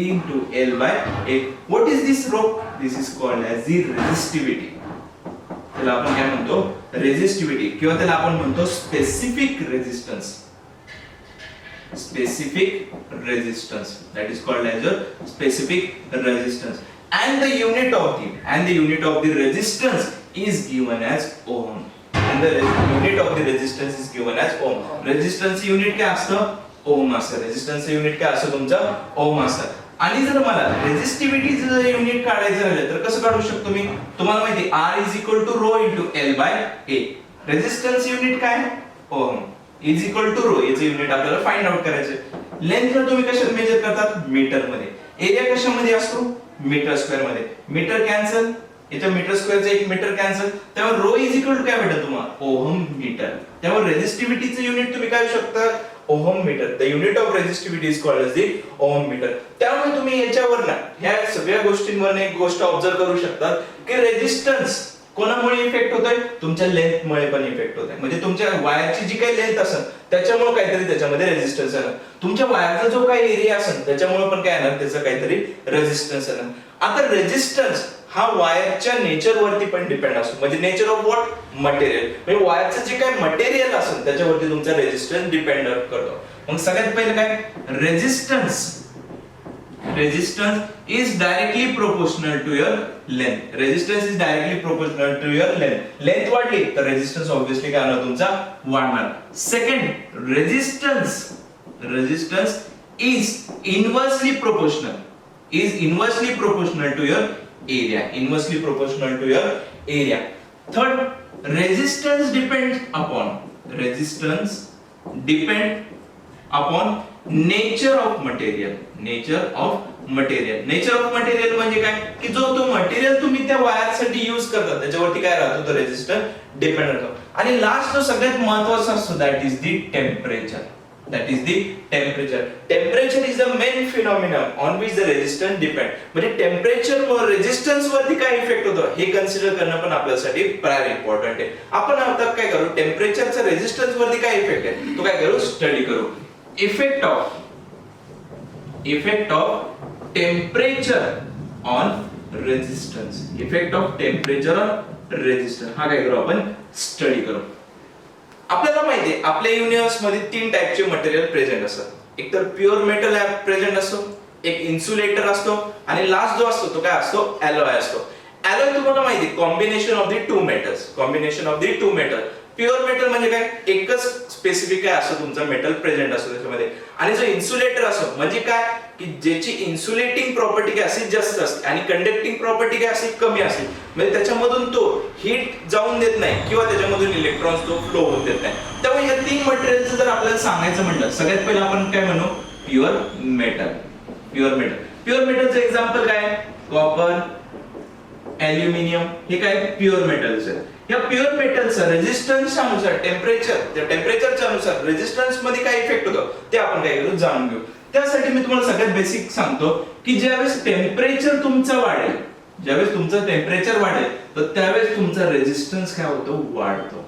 into L by A. What is this rho? This is called as the resistivity. त्याला आपण काय म्हणतो resistivity किंवा त्याला आपण म्हणतो specific resistance. Specific resistance, that is called as a specific resistance, and the unit of the resistance is given as ohm, and the unit of the resistance is given as ohm. Resistance unit काय असतं ohm असतं. resistance unit काय असतं तुमचं ohm असतं. आणि जर मला resistivity चं युनिट काढायचं राहिलं तर कसं काढू शकतो मी तुम्हाला माहिती R is equal to rho into L by A. resistance unit काय ohm is equal to rho याचे युनिट आपल्याला फाइंड आउट करायचे. लेंथ ला तुम्ही कशात मेजर करतात मीटर मध्ये, एरिया कशामध्ये असतो मीटर स्क्वेअर मध्ये. मीटर कॅन्सल याच्या मीटर स्क्वेअरचा एक मीटर कॅन्सल, त्यामुळे रो इज इक्वल टू काय भेटेल तुम्हाला ओहम मीटर. त्यामुळे रेजिस्टिव्हिटीचं युनिट तुम्ही काय शकता ohm metre. The unit of resistivity is called as the ohm metre. त्यामुळे तुम्ही याच्यावर ना ह्या सगळ्या गोष्टींवर एक गोष्ट ऑब्झर्व करू शकता की रेजिस्टन्स कोणामुळे इफेक्ट होतोय तुमच्या लेंथ मुळे पण इफेक्ट होतोय. म्हणजे तुमच्या वायरची जी काही लेंथ असेल त्याच्यामुळे काहीतरी त्याच्यामध्ये रेजिस्टन्स येणार. तुमच्या वायरचा जो काही एरिया असेल त्याच्यामुळे पण काय येणार त्याचं काहीतरी रेजिस्टन्स येणार. आता रेजिस्टन्स हा वायरच्या नेचर वरती पण डिपेंड असतो. म्हणजे नेचर ऑफ व्हॉट मटेरियल. म्हणजे वायरचं जे काही मटेरियल असेल त्याच्यावरती तुमचा रेजिस्टन्स डिपेंड करतो. मग सगळ्यात पहिलं काय resistance is directly proportional to your length. Resistance is directly proportional to your length. Length वाढली तर resistance obviously काय होणार तुमचा वाढणार. Second, resistance is inversely proportional to your area. Inversely proportional to your area. Third, resistance depends upon nature of material. Nature of material म्हणजे काय की जो तो मटेरियल तुम्ही त्या वायर साठी यूज करता त्याच्यावरती काय राहतो तो रेजिस्टर डिपेंड राहतो. आणि लास्ट जो सगळ्यात महत्त्वाचा असतो that is the temperature. Temperature is the main phenomenon on which the resistance depend. म्हणजे टेम्परेचर व रेजिस्टन्स वरती काय इफेक्ट होतो हे कन्सिडर करणं पण आपल्यासाठी प्रायर इम्पॉर्टंट आहे. आपण आता काय करू टेम्परेचरचा रेजिस्टन्स वरती काय इफेक्ट आहे तो काय करू स्टडी करू. Effect of temperature on resistance. Effect of temperature on resistance हा काय करू आपण स्टडी करू. आपल्याला माहिती आहे आपल्या युनिवर्स मध्ये तीन टाइपचे मटेरियल प्रेझेंट असतात. एक तर प्युअर मेटल प्रेझेंट असतो, एक इन्सुलेटर असतो आणि लास्ट जो असतो तो काय असतो अलॉय असतो. अलॉय तुम्हाला माहिती आहे combination of the two metal. Pure metal म्हणजे काय एकच स्पेसिफिक काय असतो तुमचा मेटल प्रेझेंट असतो त्याच्यामध्ये. आणि जो इन्सुलेटर असतो म्हणजे काय की ज्याची इन्सुलेटिंग प्रॉपर्टी काय असेल जास्त असते आणि कंडक्टिंग प्रॉपर्टी काय असेल कमी असते. म्हणजे त्याच्यामधून तो हीट जाऊन देत नाही किंवा त्याच्यामधून इलेक्ट्रॉन्स तो फ्लो होऊन देत नाही. त्यामुळे या तीन मटेरियलचं जर आपल्याला सांगायचं म्हटलं सगळ्यात पहिलं आपण काय म्हणू प्युअर मेटलचं एक्झाम्पल काय कॉपर ॲल्युमिनियम हे काय प्युअर मेटल्स आहेत. या प्युअर मेटलचा रेजिस्टन्सच्या अनुसार टेम्परेचरच्या अनुसार रेजिस्टन्स मध्ये काय इफेक्ट होतो ते आपण काय करू जाणून घेऊ. त्यासाठी मी तुम्हाला सगळ्यात बेसिक सांगतो की ज्यावेळेस टेम्परेचर तुमचं वाढेल तर त्यावेळेस तुमचा रेजिस्टन्स काय होतो वाढतो.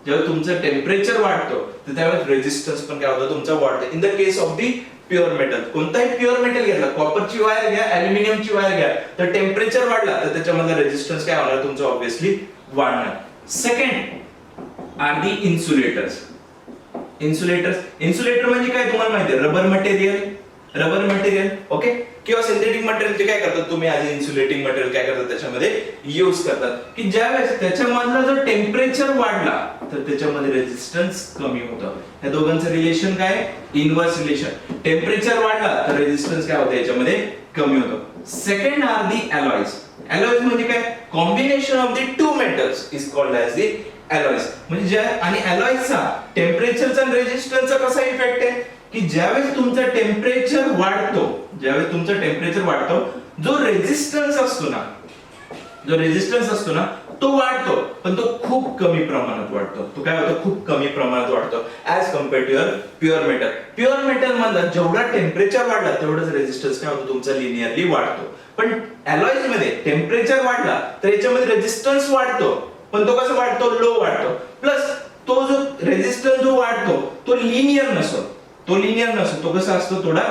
जेव्हा तुमचं टेम्परेचर वाढतो तर त्यावेळेस रेजिस्टन्स पण काय होतो तुमचा वाढतो. In the case of the pure metal कोणताही प्युअर मेटल घेतला कॉपरची वायर घ्या ॲल्युमिनियमची वायर घ्या तर टेम्परेचर वाढला तर त्याच्यामधला रेजिस्टन्स काय होणार तुमचा ऑब्विसली वाढणार. सेकंड आर दी इन्सुलेटर म्हणजे काय तुम्हाला माहिती आहे rubber material rubber material, okay, किंवा सिंथेटिक मटेरियल जे काय करतात तुम्ही ॲज इन्सुलेटिंग मटेरियल काय करतात त्याच्यामध्ये यूज करतात की ज्यावेळेस त्याच्यामधला जर टेम्परेचर वाढला तर त्याच्यामध्ये रेजिस्टन्स कमी होतं. या दोघांचं रिलेशन काय? Inverse relation. टेम्परेचर वाढला तर रेजिस्टन्स काय होतं याच्यामध्ये कमी होतं. Second are the alloys. Alloys म्हणजे काय? Combination of the two metals is called as the alloys. म्हणजे ज्या आणि अलॉयजचा टेम्परेचरचा आणि रेजिस्टन्सचा कसा इफेक्ट आहे की ज्यावेळेस तुमचं टेम्परेचर वाढतो, ज्यावेळेस तुमचं टेम्परेचर वाढतो, जो रेजिस्टन्स असतो ना तो वाढतो, पण तो खूप कमी प्रमाणात वाढतो. तो काय होतो? खूप कमी प्रमाणात वाढतो as compared to your pure metal. Pure metal मधला जेवढा टेम्परेचर वाढला तेवढाच रेजिस्टन्स काय होतो तुमचा लिनियरली वाढतो. पण अलॉयज मध्ये टेम्परेचर वाढला तर याच्यामध्ये रेजिस्टन्स वाढतो, पण तो कसा वाढतो? लो वाढतो. प्लस तो जो रेजिस्टन्स जो वाढतो तो लिनियर नसतो. तो कसा असतो? थोडा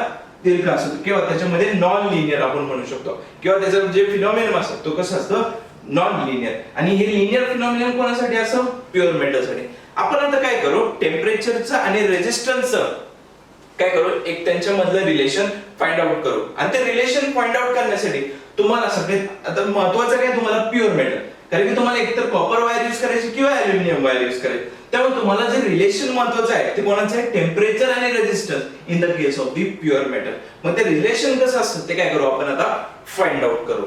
दीर्घ असतो किंवा त्याच्यामध्ये नॉन लिनियर आपण म्हणू शकतो, किंवा त्याचं जे फिनॉमिनन असतो तो कसा असतो? Non linear. आणि हे लिनियर फिनॉमिनन कोणासाठी असतं? प्युअर मेटलसाठी. आपण आता काय करू? टेम्परेचरचं आणि रेजिस्टन्सचं काय करू? एक त्यांच्यामधलं रिलेशन फाइंड आउट करू. आणि ते रिलेशन फाइंड आउट करण्यासाठी तुम्हाला सगळ्यात आता महत्त्वाचं काय? तुम्हाला प्युअर मेटल, कारण की तुम्हाला एकतर कॉपर वायर यूज करायची किंवा ॲल्युमिनियम वायर यूज करायची. त्यामुळे तुम्हाला जे रिलेशन महत्त्वाचं आहे ते कोणाचं आहे? टेम्परेचर आणि resistance in the case of the pure metal. मग ते रिलेशन कसं असतं ते काय करू आपण आता फाइंड आउट करू.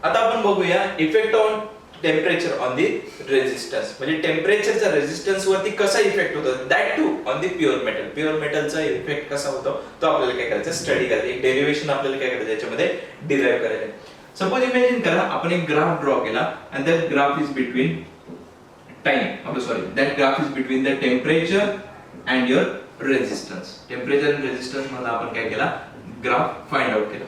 आता आपण बघूया effect on temperature on the resistance. म्हणजे टेम्परेचरचा रेजिस्टन्स वरती कसा इफेक्ट होतो, that too on the pure metal. Pure मेटलचा इफेक्ट कसा होतो तो आपल्याला काय करायचं? स्टडी करायचं. एक डेरिव्हेशन आपल्याला काय करायचं याच्यामध्ये डिराइव्ह करायचं. सपोज इमॅजिन करा आपण एक ग्राफ ड्रॉ केला and that graph is between that graph is between the temperature and your resistance. Temperature and resistance मध्ये आपण काय केला? ग्राफ फाइंड आउट केला.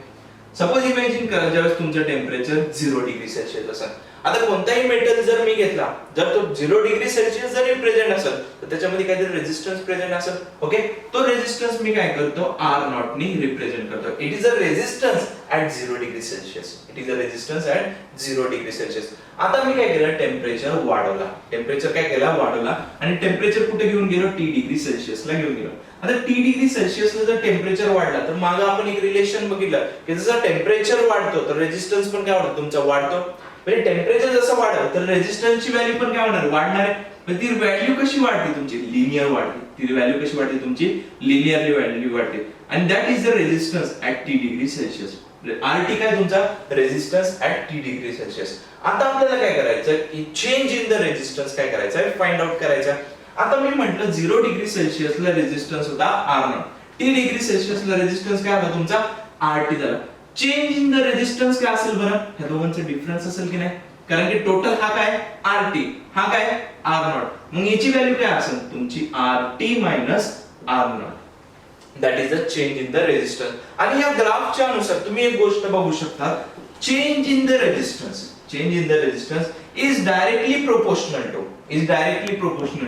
सपोज इमॅजिन करा ज्यावेळेस तुमचं टेम्परेचर 0 डिग्री सेल्सिअस असेल. आता कोणताही मेटल जर मी घेतला, जर तो 0 डिग्री सेल्सिअस जरी प्रेझेंट असेल तर त्याच्यामध्ये काहीतरी रेजिस्टन्स प्रेझेंट असेल. ओके, तो रेजिस्टन्स मी काय करतो? R नॉट नी रिप्रेझेंट करतो. It is a resistance at 0 degree Celsius. आता मी काय केलं? टेम्परेचर वाढवला. टेम्परेचर काय केला? वाढवला. आणि टेम्परेचर कुठे घेऊन गेलो? T डिग्री सेल्सिअसला घेऊन गेलो. आता T डिग्री सेल्सिअसला जर टेम्परेचर वाढला तर मागे आपण एक रिलेशन बघितलं की जसं टेम्परेचर वाढतो तर रेजिस्टन्स पण काय होतो तुमचा? वाढतो. म्हणजे टेम्परेचर जसं वाढेल तर रेजिस्टन्सची व्हॅल्यू पण काय होणार? वाढणार आहे. पण ती व्हॅल्यू कशी वाढते तुमची? लिनियर वाढते. ती व्हॅल्यू कशी वाढते तुमची? लिनियरली व्हॅल्यू वाढते. आणि that is the resistance at T degree Celsius. RT काय तुमचा? Resistance at T degree Celsius. आता आपल्याला काय करायचं की चेंज इन द रेजिस्टन्स काय करायचं आहे? फाइंड आउट करायचा. आता मी म्हटलं 0 डिग्री सेल्सिअसला रेजिस्टन्स होता R0. T डिग्री सेल्सिअसला रेजिस्टन्स काय होता तुमचा? RT झाला. चेंज इन द रेजिस्टन्स काय असेल बरं? ह्या दोघांचा डिफरन्स असेल की नाही? कारण की टोटल हा काय? RT, हा काय? R0. मग याची व्हॅल्यू काय असेल तुमची? RT minus R0. That is the change in the resistance. आणि या ग्राफच्या अनुसार तुम्ही एक गोष्ट बघू शकता, change in the resistance is directly proportional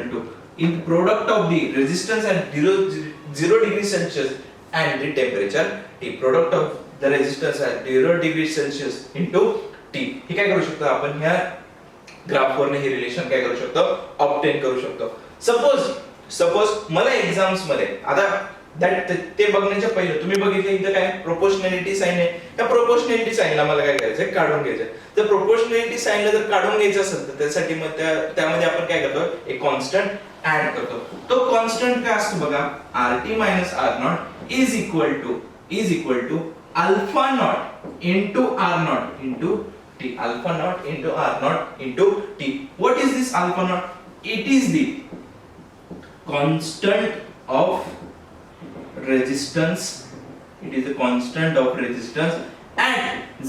to in product of the resistance at 0 degree Celsius and the temperature T. Product of the resistance at 0 degree Celsius into T. हे काय करू शकतो आपण? ह्या ग्राफ वरने हे रिलेशन काय करू शकतो? ऑब्टेन करू शकतो. सपोज मला एक्झाम्स मध्ये आता ते बघण्याच्या पहिले तुम्ही बघितलं इथं काय? प्रोपोर्शनॅलिटी साइन आहे. त्या प्रोपोर्शनॅलिटी साइनला मला काय करायचंय? काढून घ्यायचंय. तर प्रोपोर्शनॅलिटी साइनला जर काढून घ्यायचं असेल तर त्यासाठी मग त्यामध्ये आपण काय करतो? एक कॉन्स्टंट ऍड करतो. तो कॉन्स्टंट काय असतो बघा? RT minus R0 is equal to alpha not into R0 into T. Alpha not into R0 into T. What is this alpha not? It is the constant of resistance. It is the constant of resistance at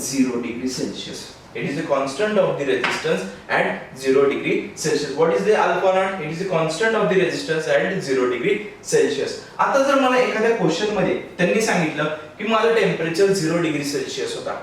0 degree Celsius. It is the constant of the resistance at 0 degree Celsius. What is the alpha naught? It is the constant of the resistance at 0 degree Celsius. आता जर मला एखाद्या question मध्ये त्यांनी सांगितलं की माझं temperature 0 degree Celsius होता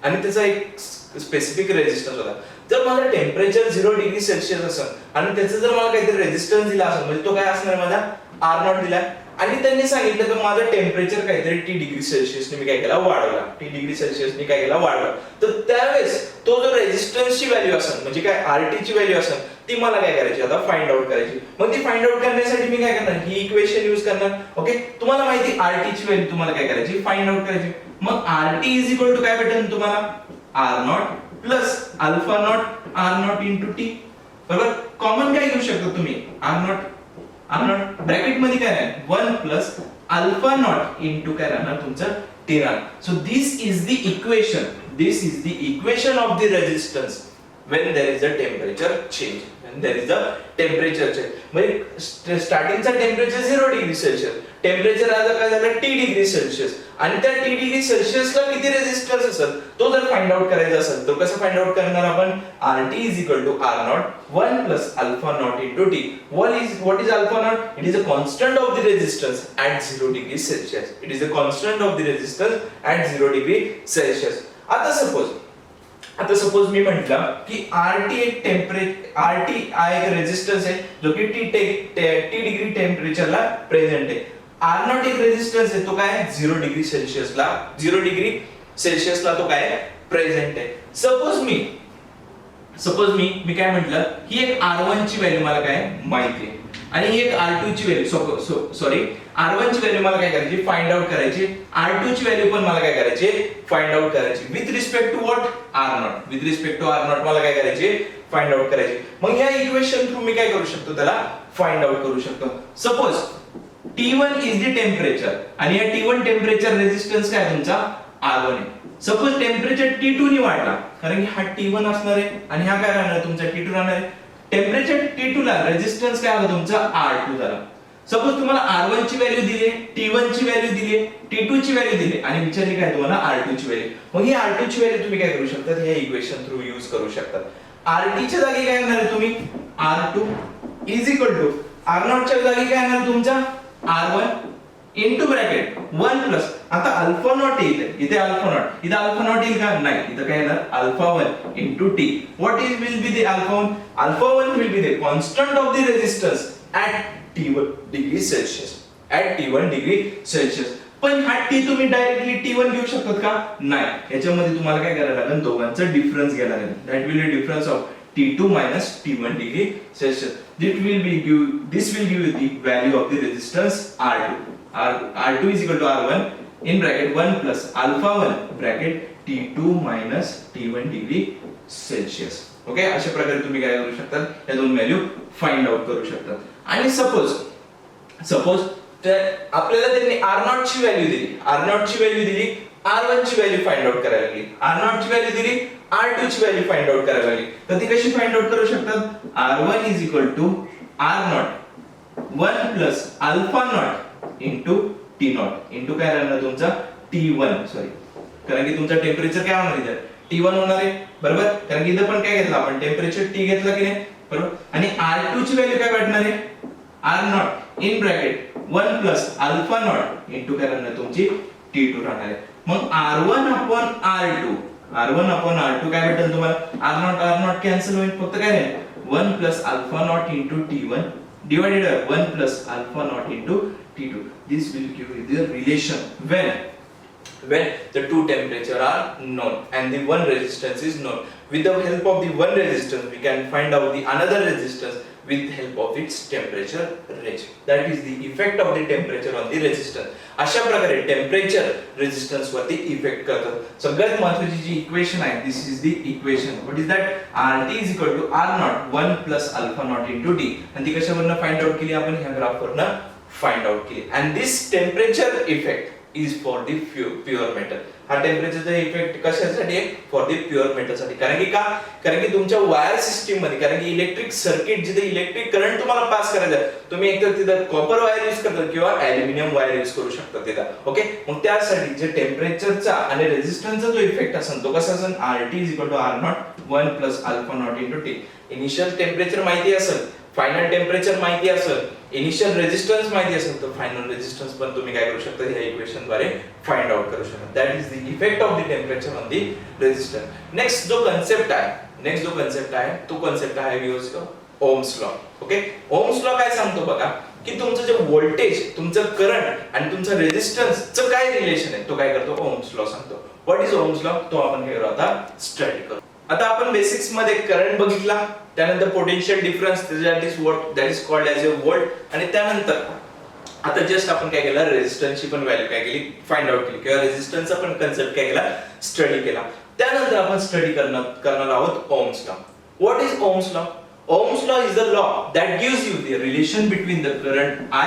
आणि त्याचा एक स्पेसिफिक रेजिस्टन्स होता. जर माझं टेम्परेचर 0 डिग्री सेल्सिअस असेल आणि त्याचा जर मला काहीतरी रेजिस्टन्स दिला असेल म्हणजे तो काय असणार? माझा R0 दिला. आणि त्यांनी सांगितलं की माझं टेम्परेचर काहीतरी T डिग्री सेल्सिअसने मी काय केला? वाढवला. T डिग्री सेल्सिअसने काय केला? वाढवला. तर त्यावेळेस तो जो रेजिस्टन्सची व्हॅल्यू असेल म्हणजे काय? RT ची व्हॅल्यू असेल ती मला काय करायची आता फाइंड आउट करायची. मग ती फाइंड आउट करण्यासाठी मी काय करणार, ही इक्वेशन यूज करणार. ओके, तुम्हाला माहिती RT ची व्हॅल्यू तुम्हाला काय करायची, फाइंड आउट करायची. मग RT इज इक्वल टू काय भेटेल तुम्हाला, R0 plus alpha not R0 into T. बरोबर, कॉमन काय घेऊ शकता तुम्ही, R0 ब्रॅकेट मध्ये काय आहे 1 प्लस अल्फा नॉट इंटू काय राहणार तुमचं टी राहणार. So this is the equation of the resistance when there is a temperature change. म्हणजे स्टार्टिंगचा टेम्परेचर 0 डिग्री सेल्सिअस, टेम्परेचर आता काय झालं T डिग्री सेल्सिअस, आणि त्या T डिग्री सेल्सिअसला किती रेजिस्टन्स असेल तो जर फाइंड आउट करायचा असेल तर कसं फाइंड आउट करणार आपण, RT is equal to R0 1 plus alpha naught into T. What is alpha naught? It is a constant of the resistance at 0 degree Celsius. It is a constant of the resistance at 0 degree Celsius. आता suppose मी म्हटलं की RT एक हा एक resistance आहे जो की T डिग्री टेम्परेचरला प्रेझेंट आहे. R0 एक रेजिस्टन्स आहे, तो काय आहे 0 डिग्री सेल्सिअसला तो काय आहे प्रेझेंट आहे. सपोज मी काय म्हटलं, ही एक R1 ची व्हॅल्यू मला काय माहिती आहे आणि ही एक R2 ची व्हॅल्यू R1 ची व्हॅल्यू मला काय करायची, फाइंड आउट करायची. R2 ची व्हॅल्यू पण मला काय करायची, फाइंड आउट करायची. With respect to what, R0 मला काय करायची, फाइंड आउट करायची. मग या इक्वेशन थ्रू मी काय करू शकतो, त्याला फाइंड आउट करू शकतो. Suppose T1 is the temperature आणि या T1 टेम्परेचर रेजिस्टन्स काय तुमचा R1 आहे. सपोज टेम्परेचर T2 ने वाढला, कारण की हा T1 असणार आहे आणि हा काय राहणार तुमचा T2 राहणार आहे. टेम्परेचर T2 ला रेजिस्टन्स काय आला तुमचा R2 झाला. सपोज तुम्हाला R1 ची व्हॅल्यू दिली, T1 ची व्हॅल्यू दिली, T2 ची व्हॅल्यू दिली आणि विचारली काय तुम्हाला R2 ची व्हॅल्यू. मग ही R2 ची व्हॅल्यू तुम्ही काय करू शकता, हे इक्वेशन थ्रू यूज करू शकता. RT च्या जागी काय येणार तुम्ही, R2 is equal to R0 च्या जागी काय येणार तुमचा R1 इनटू ब्रॅकेट 1 प्लस, आता अल्फा नॉट येईल इथे, अल्फा नॉट येईल का, नाही, इथे काय येणार alpha 1 into T. What is will be the alpha 1, alpha 1 will be the constant of the resistance at T1 degree Celsius. पण हा T तुम्ही डायरेक्टली T1 घेऊ शकतात का, नाही, याच्यामध्ये तुम्हाला काय करायला लागेल, दोघांचा डिफरन्स घ्यायला लागेल. That will be difference of T2 minus T1 degree Celsius. This will give you the value of the resistance R2. R2 is equal to R1 in bracket 1 plus alpha 1 bracket T2 minus T1 degree Celsius. Okay, अशा प्रकारे तुम्ही काय करू शकता, या दोन value find out करू शकता. आणि सपोज आपल्याला त्यांनी R0 ची व्हॅल्यू दिली, R1 ची व्हॅल्यू फाइंड आउट करायला लागली, R0 ची व्हॅल्यू दिली, R2 ची व्हॅल्यू फाइंड आउट करायला लागली. तर ती कशी फाइंड आउट करू शकतात, R1 is equal to R0 1 plus alpha naught into T0 into काय राहणार तुमचा T1, कारण की तुमचा टेम्परेचर काय होणार इथे T1 होणार आहे, बरोबर, कारण की इथे पण काय घेतलं आपण टेम्परेचर T घेतलं की नाही, बरोबर. आणि R2 ची व्हॅल्यू काय भेटणार आहे, R0 in bracket 1 plus alpha naught into काय राहणार तुमची T2 राहणार आहे. मग R1 upon R2 काय भेटेल तुम्हाला, R0 कॅन्सल होईल, फक्त काय राहील 1 plus alpha naught into T1 divided by 1 plus alpha naught into T2. This will give you the relation when the two temperature are known and the one resistance is known. With the help of the one resistance we can find out the another resistance with the help of its temperature range. That is the effect of the temperature on the resistance. अशा प्रकारे temperature resistance वरती effect करतात. सगळ्यात महत्त्वाची जी equation आहे, this is the equation. What is that, RT is equal to R0 1 plus alpha naught into T. आणि ती कशावरनं फाइंड आउट केली आपण, ह्या ग्राफवरनं फाइंड आउट केली. and this temperature effect is for the pure metal. हा टेम्परेचरचा effect कशासाठी आहे, for the pure metal साठी. कारण की तुमच्या वायर सिस्टीम मध्ये, कारण की इलेक्ट्रिक सर्किट जिथे इलेक्ट्रिक करंट तुम्हाला पास करायचं आहे, तुम्ही एकतर तिथं कॉपर वायर यूज करता किंवा ॲल्युमिनियम वायर यूज करू शकता तिथं. ओके, मग त्यासाठी जे टेम्परेचरचा आणि रेजिस्टन्सचा जो इफेक्ट असेल तो कसा असेल, RT is equal to R0 1 plus alpha naught into T. Initial temperature माहिती असेल, फायनल टेम्परेचर माहिती असेल, इनिशियल रेजिस्टन्स माहिती असेल, तर फायनल रेजिस्टन्स पण तुम्ही काय करू शकता, ह्या इक्वेशन द्वारे फाइंड आउट करू शकता. That is the effect of the temperature on the resistance. Next जो कन्सेप्ट आहे तो कन्सेप्ट आहे Ohm's law. Okay, Ohm's law काय सांगतो बघा, की तुमचं जे व्होल्टेज, तुमचं करंट आणि तुमचं रेजिस्टन्सचं काय रिलेशन आहे, तो काय करतो ओम्स लॉ सांगतो. व्हॉट इज ओम्स लॉ, तो आपण काय करू आता स्टडी करू. आता आपण बेसिक्स मध्ये करंट बघितला, त्यानंतर potential difference that is called as a volt, आणि त्यानंतर आता जस्ट आपण काय केलं, रेझिस्टन्सची पण व्हॅल्यू काय केली, फाइंड आउट केली, किंवा रेझिस्टन्सचा पण कन्सेप्ट काय केला, स्टडी केला. त्यानंतर आपण स्टडी करणार आहोत Ohm's law. What is Ohm's law? Ohm's law is the law that gives you the relation between the current I,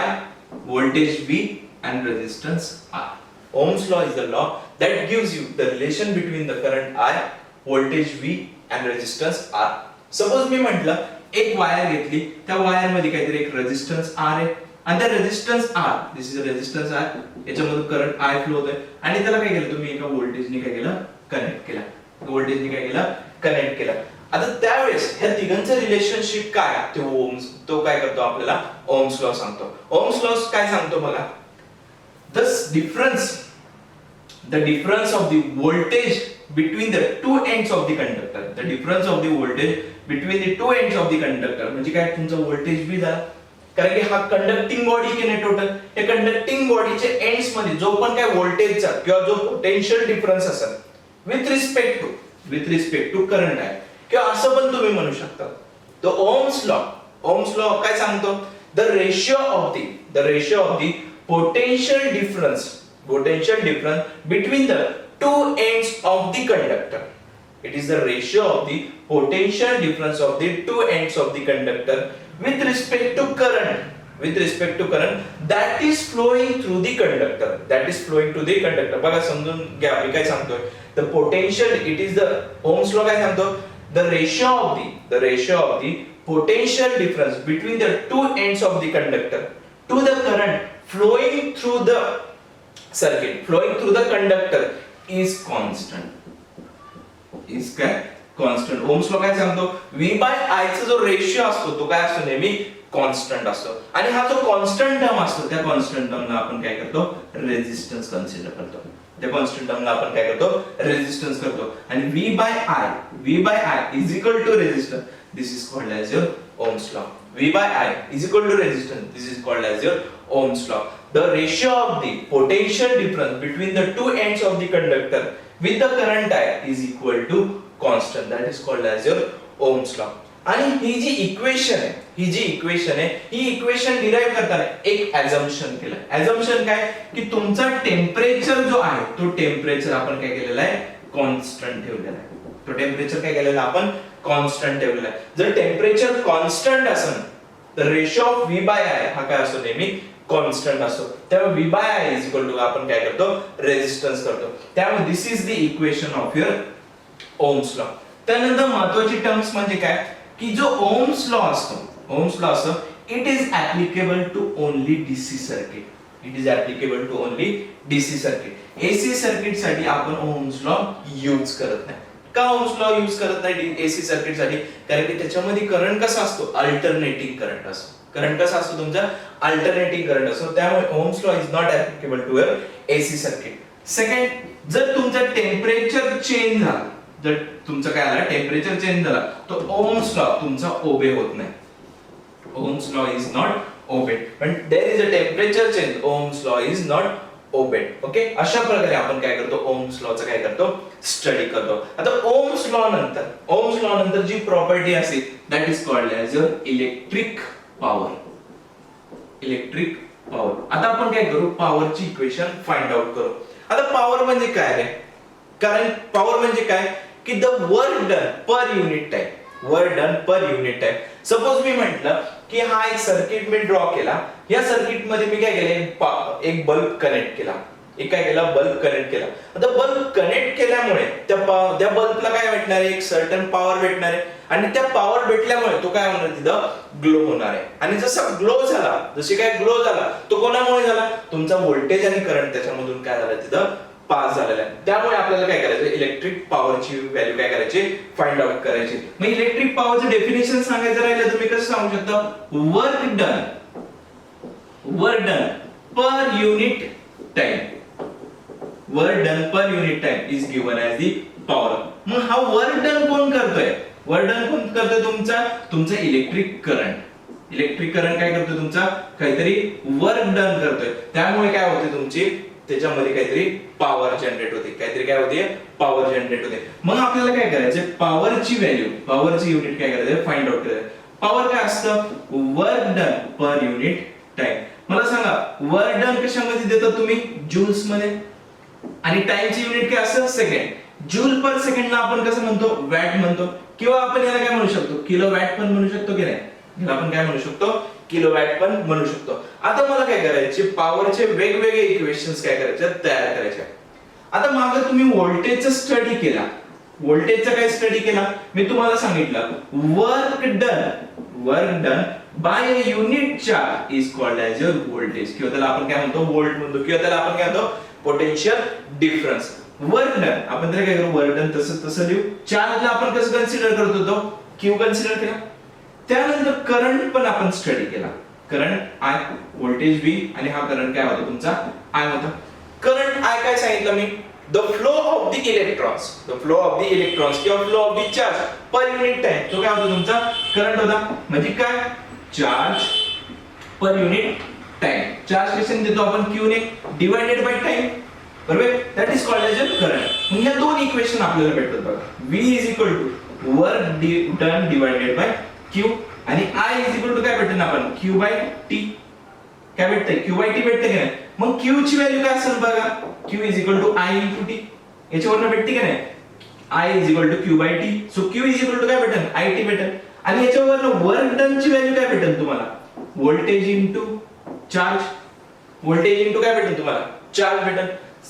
voltage V and resistance R. Ohm's law is the law that gives you the relation between the current I, voltage V and resistance R. Suppose मी म्हटलं एक wire घेतली, त्या wire मध्ये काहीतरी एक resistance R आहे, आणि त्या resistance R, this is a resistance R, याच्यामधून करंट I फ्लो होतोय, आणि त्याला काय केलं तुम्ही, एका व्होल्टेजने काय केलं, कनेक्ट केला. व्होल्टेजने काय केलं, कनेक्ट केला. आता त्यावेळेस ह्या तिघांचं रिलेशनशिप काय, ते ओम्स, तो काय करतो आपल्याला, ओम्स लॉ सांगतो. ओम्स लॉ काय सांगतो बघा, the difference of the voltage between the two ends of the conductor. The difference of the voltage between the two ends of the conductor म्हणजे काय, तुमचा व्होल्टेज बी झाला, कारण की हा कंडक्टिंग बॉडी की नाही टोटल, हे कंडक्टिंग बॉडीचे एंड्स मध्ये जो पण काय व्होल्टेजचा किंवा जो पोटेन्शियल डिफरन्स असेल विथ रिस्पेक्ट टू करंट आहे, किंवा असं पण तुम्ही म्हणू शकता. तो ओम्स लॉ काय सांगतो, the ratio of the potential difference between the two ends of the conductor. It is the ratio of the potential difference of the two ends of the conductor with respect to current that is flowing through the conductor. बघा समजून घ्या मी काय सांगतोय. The potential, it is the Ohm's law काय सांगतो, the ratio of the potential difference between the two ends of the conductor to the current flowing through the conductor is constant. Ohm's law काय सांगतो, V by I चा जो ratio असतो तो काय असतो, नेहमी कॉन्स्टंट असतो, आणि हा जो कॉन्स्टंट टर्म असतो त्या कॉन्स्टंट टर्मला आपण काय करतो, रेझिस्टन्स कन्सिडर करतो. त्या कॉन्स्टंट टर्मला आपण काय करतो, रेझिस्टन्स करतो, आणि V by I is equal to resistance. This is called as your Ohm's law. V by I is equal to resistance. This is called as your Ohm's law. The ratio of the potential difference between the two ends of the conductor with the current I is equal to constant. That is called as your Ohm's law. आणि ही जी equation आहे ही equation derive करताना एक assumption केलं. Assumption काय की तुमचा temperature जो आहे तो टेम्परेचर आपण काय केलेला आहे, कॉन्स्टंट ठेवलेला आहे. तो टेम्परेचर काय केलेला आपण कॉन्स्टंट ठेवलेला आहे. जर टेम्परेचर कॉन्स्टंट असेल तर ratio of V by I हा काय असतो, नेहमी कॉन्स्टंट असतो. त्यामुळे V by I is equal to आपण काय करतो, रेझिस्टन्स करतो. त्यामुळे this is the equation of your Ohm's law. त्यानंतर महत्त्वाची टर्म्स म्हणजे काय की जो ओम्स लॉ असतो it is applicable to only DC circuit. AC circuit साठी आपण ओम्स लॉ यूज करत नाही. का ओम्स लॉ यूज करत नाही एसी सर्किट साठी, कारण की त्याच्यामध्ये करंट कसा असतो, अल्टरनेटिंग करंट असतो. करंट कसा असतो तुमचा, अल्टरनेटिंग करंट असतो. त्यामुळे Ohm's law is not applicable to your AC circuit. Second, जर तुमचा टेम्परेचर चेंज झाला, जर तुमचं काय आला टेम्परेचर चेंज झाला तो ओम्स लॉ तुमचा ओबे होत नाही. Ohm's law is not obeyed. पण there is a temperature change, Ohm's law is not obeyed. Okay, अशा प्रकारे आपण काय करतो, ओम्स लॉचा काय करतो, स्टडी करतो. आता ओम्स लॉ नंतर जी प्रॉपर्टी असते that is called as your electric power. आता आपण काय करू, पॉवरची इक्वेशन फाइंड आउट करू. आता पॉवर म्हणजे काय रे, कारण पॉवर म्हणजे काय की the work done per unit time. Suppose मी म्हटलं की हा एक सर्किट मी ड्रॉ केला, या सर्किट मध्ये मी काय केलं, एक बल्ब कनेक्ट केला. बल्ब कनेक्ट केला. आता बल्ब कनेक्ट केल्यामुळे त्या बल्बला काय भेटणार आहे, एक सर्टन पॉवर भेटणार आहे, आणि त्या पॉवर भेटल्यामुळे तो काय होणार, तिथं ग्लो होणार आहे. आणि जशी काय ग्लो झाला तो कोणामुळे झाला, तुमचा व्होल्टेज आणि करंट त्याच्यामधून काय झालं, तिथं पास झालेला आहे. त्यामुळे आपल्याला काय करायचं, इलेक्ट्रिक पॉवरची व्हॅल्यू काय करायची, फाइंड आउट करायची. मग इलेक्ट्रिक पॉवरचं डेफिनेशन सांगायचं राहिलं तर मी कसं सांगू शकतो, work done per unit time is given as the power. मग हा वर्क डन कोण करतोय, तुमचा इलेक्ट्रिक करंट काय करतोय, तुमचा काहीतरी वर्क डन करतोय. त्यामुळे काय होते, तुमची त्याच्यामध्ये काहीतरी पॉवर जनरेट होते, काहीतरी काय होते, पॉवर जनरेट होते. मग आपल्याला काय करायचं, पॉवरची व्हॅल्यू, पॉवरची युनिट काय करायचं, फाइंड आउट करायचं. पॉवर काय असतं, work done per unit time. मला सांगा वर्क डन कशामध्ये देतात तुम्ही, जूल्स मध्ये, आणि टाइमची युनिट काय असतं, सेकंड. जूल पर सेकंडला आपण कसं म्हणतो, वॅट म्हणतो, किंवा आपण याला काय म्हणू शकतो, किलोवॅट पण म्हणू शकतो की नाही, याला आपण काय म्हणू शकतो, किलोवॅट पण म्हणू शकतो. आता मला काय करायचे, पॉवरचे वेगवेगळे इक्वेशन्स काय करायचे, तयार करायचे. आता मागे तुम्ही व्होल्टेजचा स्टडी केला, व्होल्टेजचा काय स्टडी केला, मी तुम्हाला सांगितलं work done bye a unit charge is called as a voltage, किंवा त्याला आपण काय म्हणतो, व्होल्ट म्हणतो, किंवा त्याला आपण काय म्हणतो, पोटेन्शियल डिफरन्स. वर्क डन आपण त्याला काय करू, वर्क डन तसं लिहू. चार्जला आपण कसं कन्सिडर करत होतो, क्यू कन्सिडर केला. त्यानंतर करंट पण आपण स्टडी केला, करंट आय, व्होल्टेज व्ही, आणि हा करंट काय होता तुमचा, आय होता. करंट आय काय सांगितलं मी, the flow of the electrons, the flow of the electrons किंवा flow of the charge per unit time, तो काय होता तुमचा, करंट होता. म्हणजे काय, charge per unit time. Charge कशाने देतो आपण, क्यू ने, डिवाइडेड बाय टाइम, बरोबर, that is called as a current. मग या दोन इक्वेशन आपल्याला भेटतात बघा, V is equal to work done divided by Q, आणि I इज इक्वल टू काय भेटतं आपण, Q बाय T. काय भेटतंय, Q बाय T भेटतं की नाही. मग Q ची व्हॅल्यू काय असेल बघा, Q is equal to I into T. याच्यावरनं भेटते की नाही, I is equal to Q by T. So Q is equal to काय भेटेल, IT भेटेल. आणि याच्यावरनं वर्क डन ची व्हॅल्यू काय भेटेल तुम्हाला, voltage into charge, voltage into काय भेटेल तुम्हाला, चार्ज भेटेल.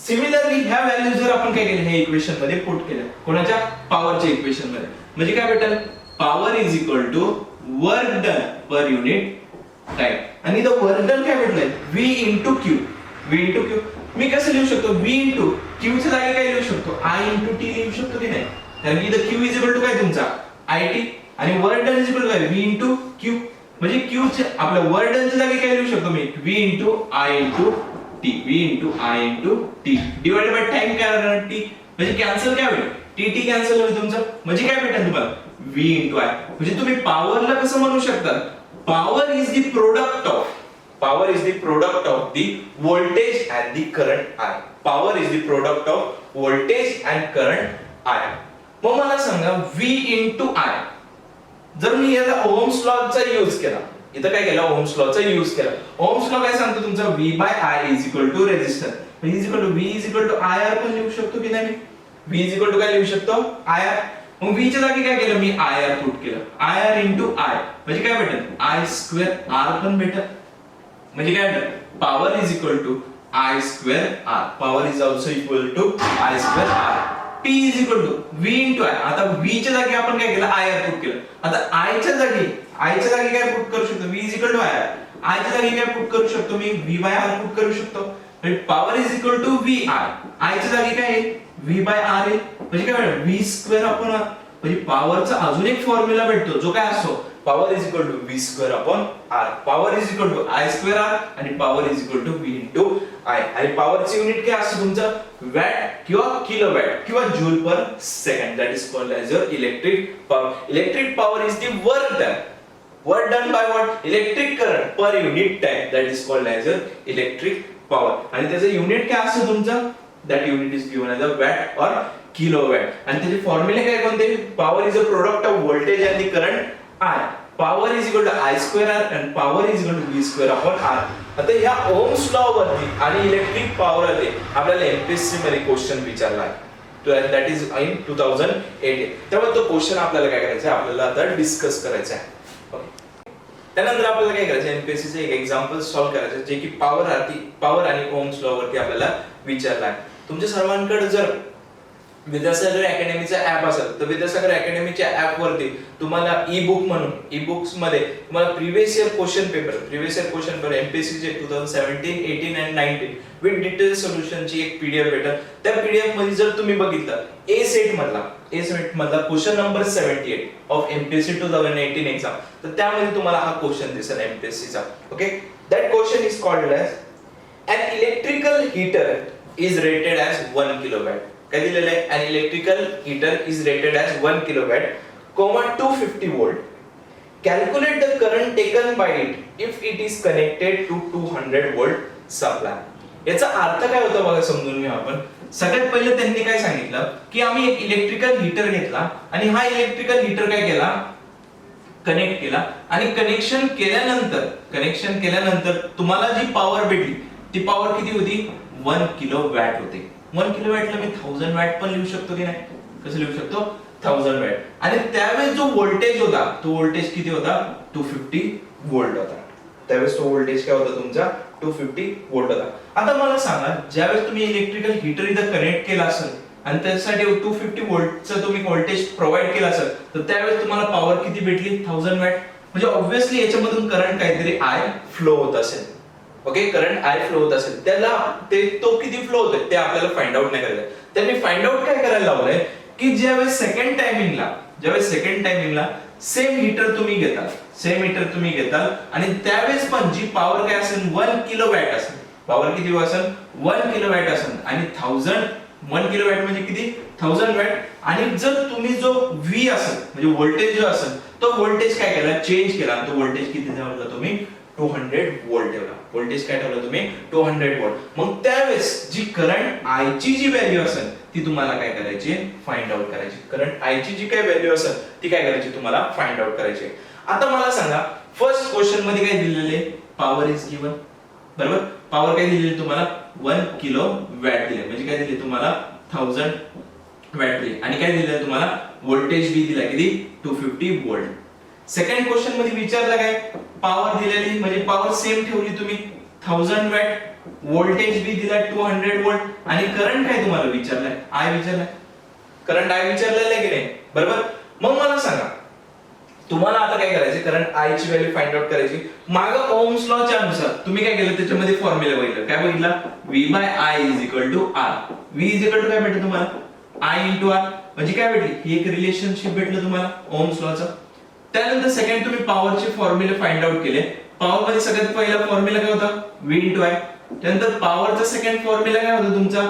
सिमिलरली ह्या व्हॅल्यू जर आपण काय केलं, हे इक्वेशन मध्ये पुट केलं, कोणाच्या, पॉवरच्या इक्वेशन मध्ये, म्हणजे काय भेटेल, power is equal to work done per unit time. आणि द वर्क डन काय भेटलंय, V into Q, V into Q. मी कसं लिहू शकतो, V इंटू क्यू च्या जागी काय लिहू शकतो, I इंटू टी लिहू शकतो की नाही, कारण की the Q is equal to काय तुमचा, IT, आणि work done is equal to काय, V इंटू क्यू. म्हणजे क्यू च्या आपल्या वर्क डन च्या जागी काय लिहू शकतो मी, V into I into T, V into I into T, divided by time काय राहणार, T. म्हणजे कॅन्सल काय होईल, टी कॅन्सल होईल तुमचं. म्हणजे काय भेटेल तुम्हाला, V इंटू I. म्हणजे तुम्ही पॉवरला कसं म्हणू शकता, power is the product of, power is the product of the voltage and the current I. Power is the product of voltage and current I. मग मला सांगा V इंटू I, जर मी याचा ओहम्स लॉचा यूज केला, इथं काय केला, ओहम्स लॉचा यूज केला. ओहम्स लॉ काय सांगतो तुमचा, V by I is equal to resistance, is equal to V is equal to IR पण लिहू शकतो की नाही, V इज इक्वल टू काय लिहू शकतो, IR. मग V च्या जागी काय केलं मी, IR पुट केलं, IR इंटू I, म्हणजे काय भेटेल, I स्क्वेअर R पण भेटेल. म्हणजे काय भेटेल, power is equal to I square R, power is also equal to I square R. P is equal to V into I. आता V च्या जागी आपण काय केलं, IR पुट केलं. आता I च्या जागी काय पुट करू शकतो, V is equal to IR. I च्या जागी काय पुट करू शकतो मी, V बाय R पुट करू शकतो. Power is equal to VI. I च्या जागी काय आहे, V बाय R आहे. म्हणजे काय भेटेल, V स्क्वेअर अपॉन R. म्हणजे पॉवरचा अजून एक फॉर्म्युला भेटतो, जो काय असतो, power is equal to V square upon R. Power is equal to I square R, आणि power is equal to V into I. आणि पॉवरची युनिट काय असतं तुमचं, वॅट किंवा किलोवॅट किंवा joule per second. That is called as a electric power. Electric power is the work done by what, electric current per unit time. That is called as a electric power. आणि त्याचं unit काय असतं तुमचं, that unit is given as a watt और kilowatt. आणि त्याचे फॉर्म्युले काय कोणते, power is a product of voltage and the current I. Power is equal to I square R, आणि power is equal to V square upon R. आता ह्या ohms law वरती आणि इलेक्ट्रिक पॉवर वरती आपल्याला MPSC मध्ये क्वेश्चन विचारला आहे, दॅट इज इन 2018. त्यामुळे तो क्वेश्चन आपल्याला काय करायचा आहे, आपल्याला आता डिस्कस करायचा आहे. त्यानंतर आपल्याला काय करायचं, MPSC चे एक एक्झाम्पल सॉल्व्ह करायचं, जे की पॉवर आणि ओहम्स लॉ वरती आपल्याला विचारला आहे. तुमच्या सर्वांकडे जर विद्यासागर अकॅडमीचा ऍप असेल, तर विद्यासागर अकॅडमीच्या ऍप वरती तुम्हाला ई बुक म्हणून, ई बुक्स मध्ये तुम्हाला previous year question paper MPSC चे 2017, 18 and 19 विथ डिटेल सोल्युशन ची एक पीडीएफ भेटेल. त्या पीडीएफ मध्ये जर तुम्ही बघितलं ए सेट मधला question number 78 of MPSC 2018 exam, तर त्यामध्ये तुम्हाला हा क्वेश्चन दिसेल MPSC चा. Okay, that question is called as an electrical heater is rated as 1 kilowatt. काय दिलेलं आहे, an electrical heater is rated as 1 kilowatt, 250 volt. Calculate the current taken by it if it is connected to 200 volt supply. याचा अर्थ काय होता बघा, समजून घेऊ आपण. सगळ्यात पहिले त्यांनी काय सांगितलं की आम्ही एक इलेक्ट्रिकल हीटर घेतला आणि हा इलेक्ट्रिकल हीटर काय केला, कनेक्ट केला आणि कनेक्शन केल्यानंतर तुम्हाला जी पॉवर भेटली ती पॉवर किती होती, 1 किलो वॅट होते. 1 किलो वॅटला मी 1000 वॅट पण लिहू शकतो की नाही, कसं लिहू शकतो, 1000 वॅट. आणि त्यावेळेस जो व्होल्टेज होता तो व्होल्टेज किती होता, 250 व्होल्ट होता. त्यावेळेस तो व्होल्टेज काय होता तुमचा, 250 व्होल्ट होता. आता मला सांगा, ज्यावेळेस तुम्ही इलेक्ट्रिकल हीटर इथं कनेक्ट केला असेल आणि त्यासाठी 250 व्होल्टचं तुम्ही व्होल्टेज प्रोव्हाइड केला असेल तर त्यावेळेस तुम्हाला पॉवर किती भेटली, 1000 वॅट. म्हणजे ऑब्विसली याच्यामधून करंट काहीतरी आय फ्लो होत असेल. ओके, करंट आय फ्लो होत असेल, त्याला तो किती फ्लो होतोय ते आपल्याला फाइंड आउट नाही करायचं. त्यांनी फाइंड आउट काय करायला लावलंय की ज्यावेळेस सेकंड टायमिंगला सेम हीटर तुम्ही घेताल आणि त्यावेळेस पण जी पॉवर काय असेल 1 किलो वॅट असेल. पॉवर किती असेल, 1 किलो वॅट असेल आणि 1 किलो वॅट म्हणजे किती, 1000 वॅट. आणि जर तुम्ही जो V असेल म्हणजे व्होल्टेज जो असेल तो व्होल्टेज काय केला, चेंज केला. तो व्होल्टेज किती ठेवला तुम्ही, 200 व्होल्ट ठेवला. व्होल्टेज काय ठेवलं तुम्ही, 200 व्होल्ट. मग त्यावेळेस जी करंट I ची जी व्हॅल्यू असेल ती तुम्हाला काय करायची, फाइंड आउट करायची. करंट I ची जी काय व्हॅल्यू असेल ती काय करायची, तुम्हाला फाइंड आउट करायची. आता मला सांगा, फर्स्ट क्वेश्चन मध्ये काय दिलेले, पॉवर इज गिवन, बरोबर. पॉवर काय दिलेली तुम्हाला, 1 किलो वॅट दिले, म्हणजे काय दिले तुम्हाला 1000 वॅट दिले. आणि काय दिले तुम्हाला, व्होल्टेज V दिला किती, 250 व्होल्ट. सेकंड क्वेश्चन मध्ये विचारलं काय, पॉवर दिलेली म्हणजे पॉवर सेम ठेवली तुम्ही 1000 वॅट, व्होल्टेज V दिला 200 व्होल्ट आणि करंट काय तुम्हाला विचारलाय, I विचारलाय. करंट I विचारलेलं आहे की नाही, बरोबर. मग मला सांगा, तुम्हाला आता काय करायचे, करंट I ची व्हॅल्यू फाइंड आउट करायची. मागे ओहम्स लॉ च्या अनुसार तुम्ही काय केलं, त्याच्यामध्ये फॉर्म्युला बघितलं, काय बघितला, V/I = R. V = काय भेटलं तुम्हाला, I × R. म्हणजे काय भेटली, ही एक रिलेशनशिप भेटलं तुम्हाला ओहम्स लॉ चं. त्यानंतर सेकंड तुम्ही पॉवरचे फॉर्म्युले फाइंड आउट केले. पॉवर मध्ये सगळ्यात पहिला फॉर्म्युला काय होता, V × I. त्यानंतर पॉवरचा सेकंड फॉर्म्युला काय होता तुमचा,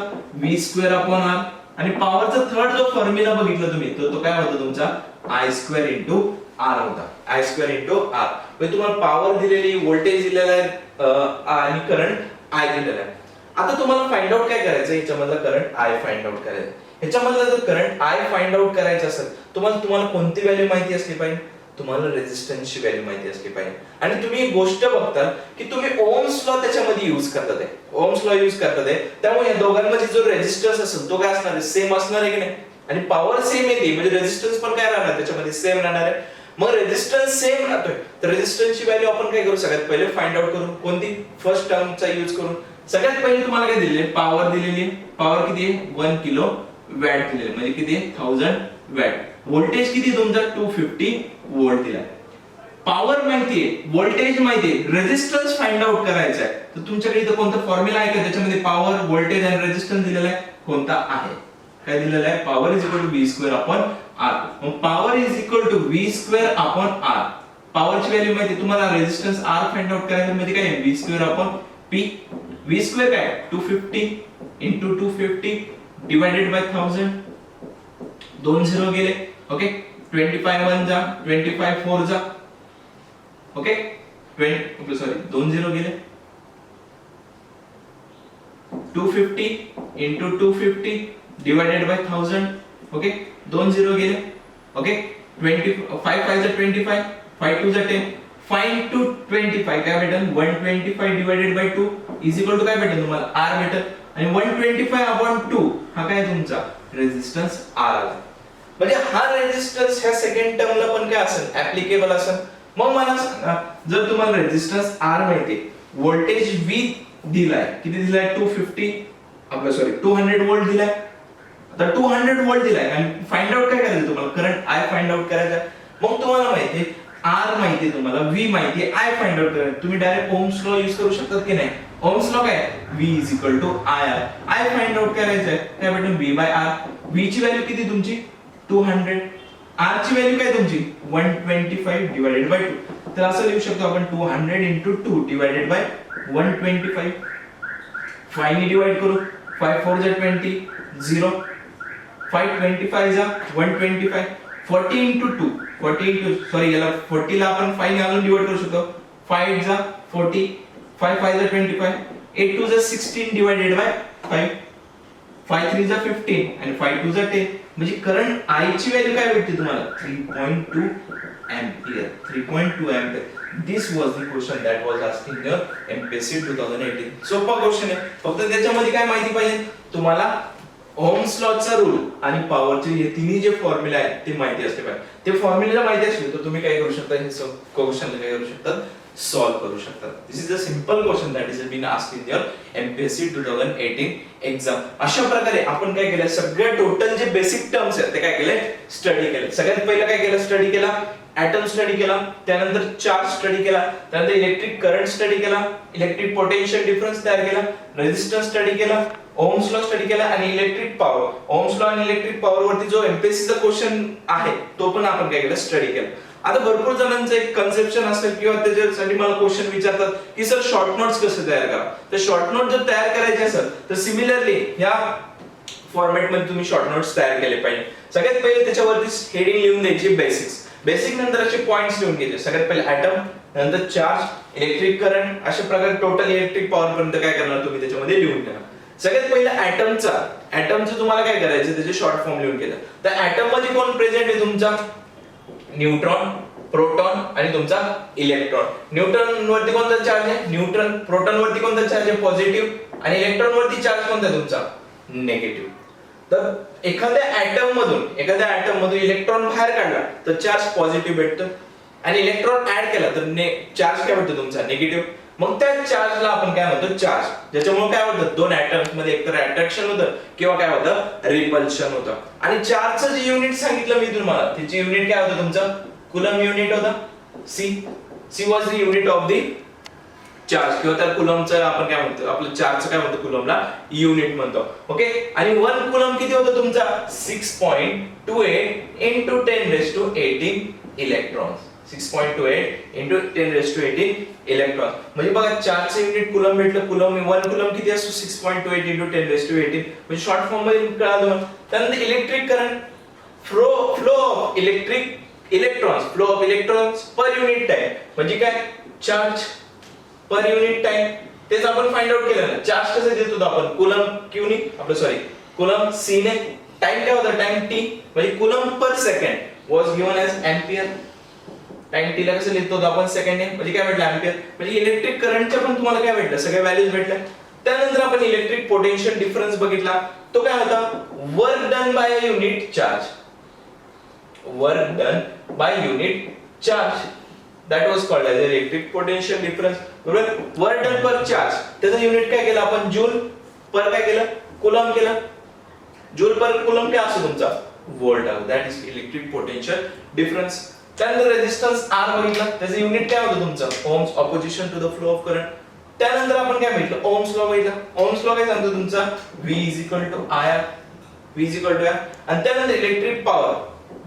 V²/R. आणि पॉवरचा थर्ड जो फॉर्म्युला बघितला तुम्ही तो काय होता तुमचा, I² × R होता. I² × R. म्हणजे तुम्हाला पॉवर दिलेली, व्होल्टेज दिलेला आहे आणि करंट I दिलेला आहे. आता तुम्हाला फाइंड आउट काय करायचं, याच्यामधला करंट I फाइंड आउट करायचं. ह्याच्यामधला जर करंट I फाइंड आउट करायचं असेल तुम्हाला कोणती व्हॅल्यू माहिती असली पाहिजे, तुम्हाला रेझिस्टन्सची व्हॅल्यू माहिती असली पाहिजे. आणि तुम्ही एक गोष्ट बघताल की तुम्ही ओहम्स लॉ त्याच्यामध्ये यूज करतात आहे, ओहम्स लॉ यूज करतात आहे. त्यामुळे या दोघांमध्ये जो रेझिस्टन्स असेल तो काय असणार आहे, सेम असणार आहे की नाही. आणि पॉवर सेम येते म्हणजे रेझिस्टन्स पण काय राहणार त्याच्यामध्ये, सेम राहणार आहे. मग रेझिस्टन्स सेम राहतोय तर रेझिस्टन्सची व्हॅल्यू आपण काय करू, सगळ्यात पहिले फाइंड आउट करू. कोणती, फर्स्ट टर्मचा यूज करून. सगळ्यात पहिले तुम्हाला काय दिलेले, पॉवर दिलेली आहे. पॉवर किती आहे, 1 किलो वॅट दिलेली, म्हणजे किती आहे, 1000 वॅट. व्होल्टेज किती तुमचा, 250 व्होल्ट दिला. पॉवर माहितीये, व्होल्टेज माहितीये, रेझिस्टन्स फाइंड आउट करायचा आहे. तर तुमच्याकडे इथं कोणता फॉर्म्युला आहे का त्याच्यामध्ये पॉवर, व्होल्टेज आणि रेझिस्टन्स दिलेला आहे, कोणता आहे, काय दिलेला आहे, पॉवर = V²/R. मग पॉवर V²/R. पॉवरची व्हॅल्यू माहिती तुम्हाला, रेझिस्टन्स R फाइंड आउट करायचं म्हणजे काय, V²/P. V² काय, 250 × 250 डिवाइडेड बाय 1000. 2 0 गेले, ओके. 25 1 जा, 25 4 जा, ओके. 2 0 गेले. 250 × 250 डिवाइडेड बाय 1000, ओके. 2 0 गेले, ओके. 5 5 जा 25, 5 2 जा 10. फाइंड 225 काय भेटेल, 125 डिवाइडेड बाय 2 = काय भेटेल तुम्हाला, R भेटेल. आणि 125/2 हा काय तुमचा रेझिस्टन्स R आला. म्हणजे हा रेझिस्टन्स ह्या सेकंड टर्मला पण काय असेल, ऍप्लिकेबल असेल. मग मला सांगा, जर तुम्हाला रेझिस्टन्स R माहिती, व्होल्टेज V दिलाय, किती दिलाय, 200 व्होल्ट दिलाय. आता 200 व्होल्ट दिलाय आणि फाइंड आउट काय करायचं तुम्हाला, करंट I फाइंड आउट करायचा. मग तुम्हाला माहिती R माहिती, तुम्हाला V माहिती, I फाइंड आउट करायचं. तुम्ही डायरेक्ट ओहम्स लॉ यूज करू शकतात की नाही. ओहम्स लॉ काय, V = IR. I find out करायचं आहे, काय भेटेल, V/R. V ची व्हॅल्यू किती तुमची, 200. R ची व्हॅल्यू काय तुमची, 125 डिवाइडेड बाय 2. तर असं लिहू शकतो आपण, 200 × 2 डिवाइडेड बाय 125. 5 ने डिवाइड करू, 5 4 जा 20, 0. 5 25 जा 125. 40 × 2, 40 याला 40 ला आपण 5 ने घालून डिवाइड करू शकतो. 5 जा 40, 5 5 जा 25, 8 2 16 डिवाइडेड बाय 5, 5 3 15 आणि 5 2 10. म्हणजे करंट I ची व्हॅल्यू काय भेटते तुम्हाला 3.2 ampere. 3.2 ampere. This was the question that was asked in your MPSC 2018. सोपा क्वेश्चन आहे. फक्त त्याच्यामध्ये काय माहिती पाहिजे तुम्हाला, ओहम्स लॉचा रूल आणि पॉवरचे हे तिन्ही जे फॉर्म्युला आहेत ते माहिती असले पाहिजे. ते फॉर्म्युला माहिती असले तर तुम्ही काय करू शकता, हे क्वेश्चन काय करू शकता, सॉल्व करू शकता. This is a simple question that is been asked in your MPSC 2018 exam. अशा प्रकारे आपण काय केलं, सगळे टोटल जे बेसिक टर्म्स आहेत ते काय केले, स्टडी केले. सगळ्यात पहिलं काय केलं, स्टडी केला ऍटम स्टडी केला, त्यानंतर चार्ज स्टडी केला, त्यानंतर इलेक्ट्रिक करंट स्टडी केला, इलेक्ट्रिक पोटेन्शियल डिफरन्स तयार केला, रेझिस्टन्स स्टडी केला, ओहम्स लॉ स्टडी केला आणि इलेक्ट्रिक पॉवर. ओहम्स लॉ आणि इलेक्ट्रिक पॉवर वरती जो MPSC चा क्वेश्चन आहे तो पण आपण काय केलं, स्टडी केला. आता भरपूर जणांचं एक कन्सेप्शन असेल किंवा त्याच्यासाठी मला क्वेश्चन विचारतात की सर शॉर्ट नोट्स कसे तयार करा. तर शॉर्ट नोट जर तयार करायचे असेल तर सिमिलरली ह्या फॉर्मॅट मध्ये तुम्ही शॉर्ट नोट्स तयार केले पाहिजे. सगळ्यात पहिले त्याच्यावरती हेडिंग लिहून द्यायची बेसिक्स. बेसिक नंतर असे पॉइंट्स लिहून घ्यायचे. सगळ्यात पहिले ऍटम, नंतर चार्ज, इलेक्ट्रिक करंट, अशा प्रकारे टोटल इलेक्ट्रिक पॉवर पर्यंत काय करणार तुम्ही त्याच्यामध्ये लिहून घ्या. सगळ्यात पहिलं ऍटमचं तुम्हाला काय करायचं, त्याचे शॉर्ट फॉर्म लिहून घ्यायचं. तर ऍटम मध्ये कोण प्रेझेंट आहे तुमचा, न्यूट्रॉन, प्रोटॉन आणि तुमचा इलेक्ट्रॉन. न्यूट्रॉन वरती कोणता चार्ज आहे, न्यूट्रॉन. प्रोटॉन वरती कोणता चार्ज आहे, पॉझिटिव्ह. आणि इलेक्ट्रॉन वरती चार्ज कोणता आहे तुमचा, निगेटिव्ह. तर एखाद्या ऍटम मधून इलेक्ट्रॉन बाहेर काढला तर चार्ज पॉझिटिव्ह भेटतो आणि इलेक्ट्रॉन ऍड केला तर चार्ज काय भेटतो तुमचा, निगेटिव्ह. मग त्या चार्जला आपण काय म्हणतो, चार्ज. ज्याच्यामुळे काय होतं, दोन ऍटम्स मध्ये एकतर अट्रॅक्शन होतं किंवा काय होतं, रिपल्शन होतं. आणि चार्जचं जे युनिट सांगितलं मी तुम्हाला, त्याची युनिट काय होतं तुमचं, कुलम युनिट होता. C was the unit of the charge किंवा त्या कुलमचं आपण काय म्हणतो, आपलं चार्जचं काय म्हणतो, कुलमला युनिट म्हणतो. ओके. आणि 1 कुलम किती होतं तुमचा, 6.28 into 10⁻18 इलेक्ट्रॉन्स. 6.28 into 10⁻18 electron. म्हणजे बघा चार्जचं युनिट कुलम भेटलं. कुलम 1 कुलम किती असतो, 6.28 into 10⁻18. म्हणजे शॉर्ट फॉर्म मध्ये कळालं मला. त्यानंतर electric current, flow of electrons per unit time. म्हणजे काय, चार्ज पर युनिट टाइम. तेच आपण फाइंड आउट केलं ना. चार्ज कसं देत होतो आपण, कुलम क्यूनी, कुलम सी ने. टाइम काय होता, टाइम टी. म्हणजे coulomb per second was given as ampere. Time T ला कसं लिहितो आपण, सेकंड ने. म्हणजे काय भेटलं, एंपियर. म्हणजे इलेक्ट्रिक करंटच्या पण तुम्हाला काय भेटलं, सगळ्या व्हॅल्यूज भेटल्या. त्यानंतर आपण इलेक्ट्रिक पोटेन्शियल डिफरन्स बघितला. तो काय होता, work done bye a unit charge. Work done bye unit charge, that was called as electric potential difference. बरोबर. वर्क डन पर चार्ज, त्याचं युनिट काय केलं आपण, जूल पर काय केलं, कुलम केलं. जूल पर कुलम काय असतो तुमचा, volt. That is electric potential difference. त्यानंतर रेझिस्टन्स R बघितला, त्याचं युनिट काय होतं तुमचं, ohms, opposition to the flow of current. त्यानंतर आपण काय बघितलं, ओहम्स लॉ बघितला. ओहम्स लॉ काय सांगतो तुमचा, V = IR. V = IR. आणि त्यानंतर electric power,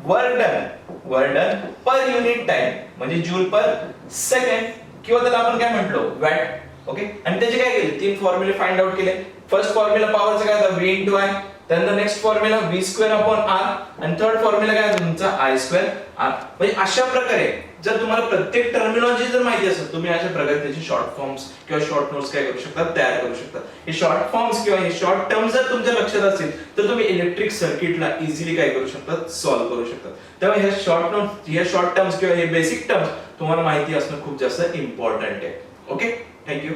work done per unit time म्हणजे जूल पर सेकंड किंवा त्याला आपण काय म्हटलो, वॅट. ओके. आणि त्याचे काय केले, 3 फॉर्म्युले फाइंड आउट केले. फर्स्ट फॉर्म्युला पॉवरचा काय होता, V × I. त्यानंतर नेक्स्ट फॉर्म्युला V²/R आणि थर्ड फॉर्म्युला काय होता तुमचा I²R. म्हणजे अशा प्रकारे जर तुम्हाला प्रत्येक टर्मिनॉलॉजी जर माहिती असेल, तुम्ही अशा प्रकारे त्याचे शॉर्ट फॉर्म्स किंवा शॉर्ट नोट्स काय करू शकता, तयार करू शकता. हे शॉर्ट फॉर्म्स किंवा हे शॉर्ट टर्म्स जर तुमच्या लक्षात असतील तर तुम्ही इलेक्ट्रिक सर्किटला इझिली काय करू शकता, सॉल्व्ह करू शकता. त्यामुळे हे शॉर्ट नोट्स, हे शॉर्ट टर्म्स किंवा हे बेसिक टर्म्स तुम्हाला माहिती असणं खूप जास्त इम्पॉर्टंट आहे. ओके. थँक्यू.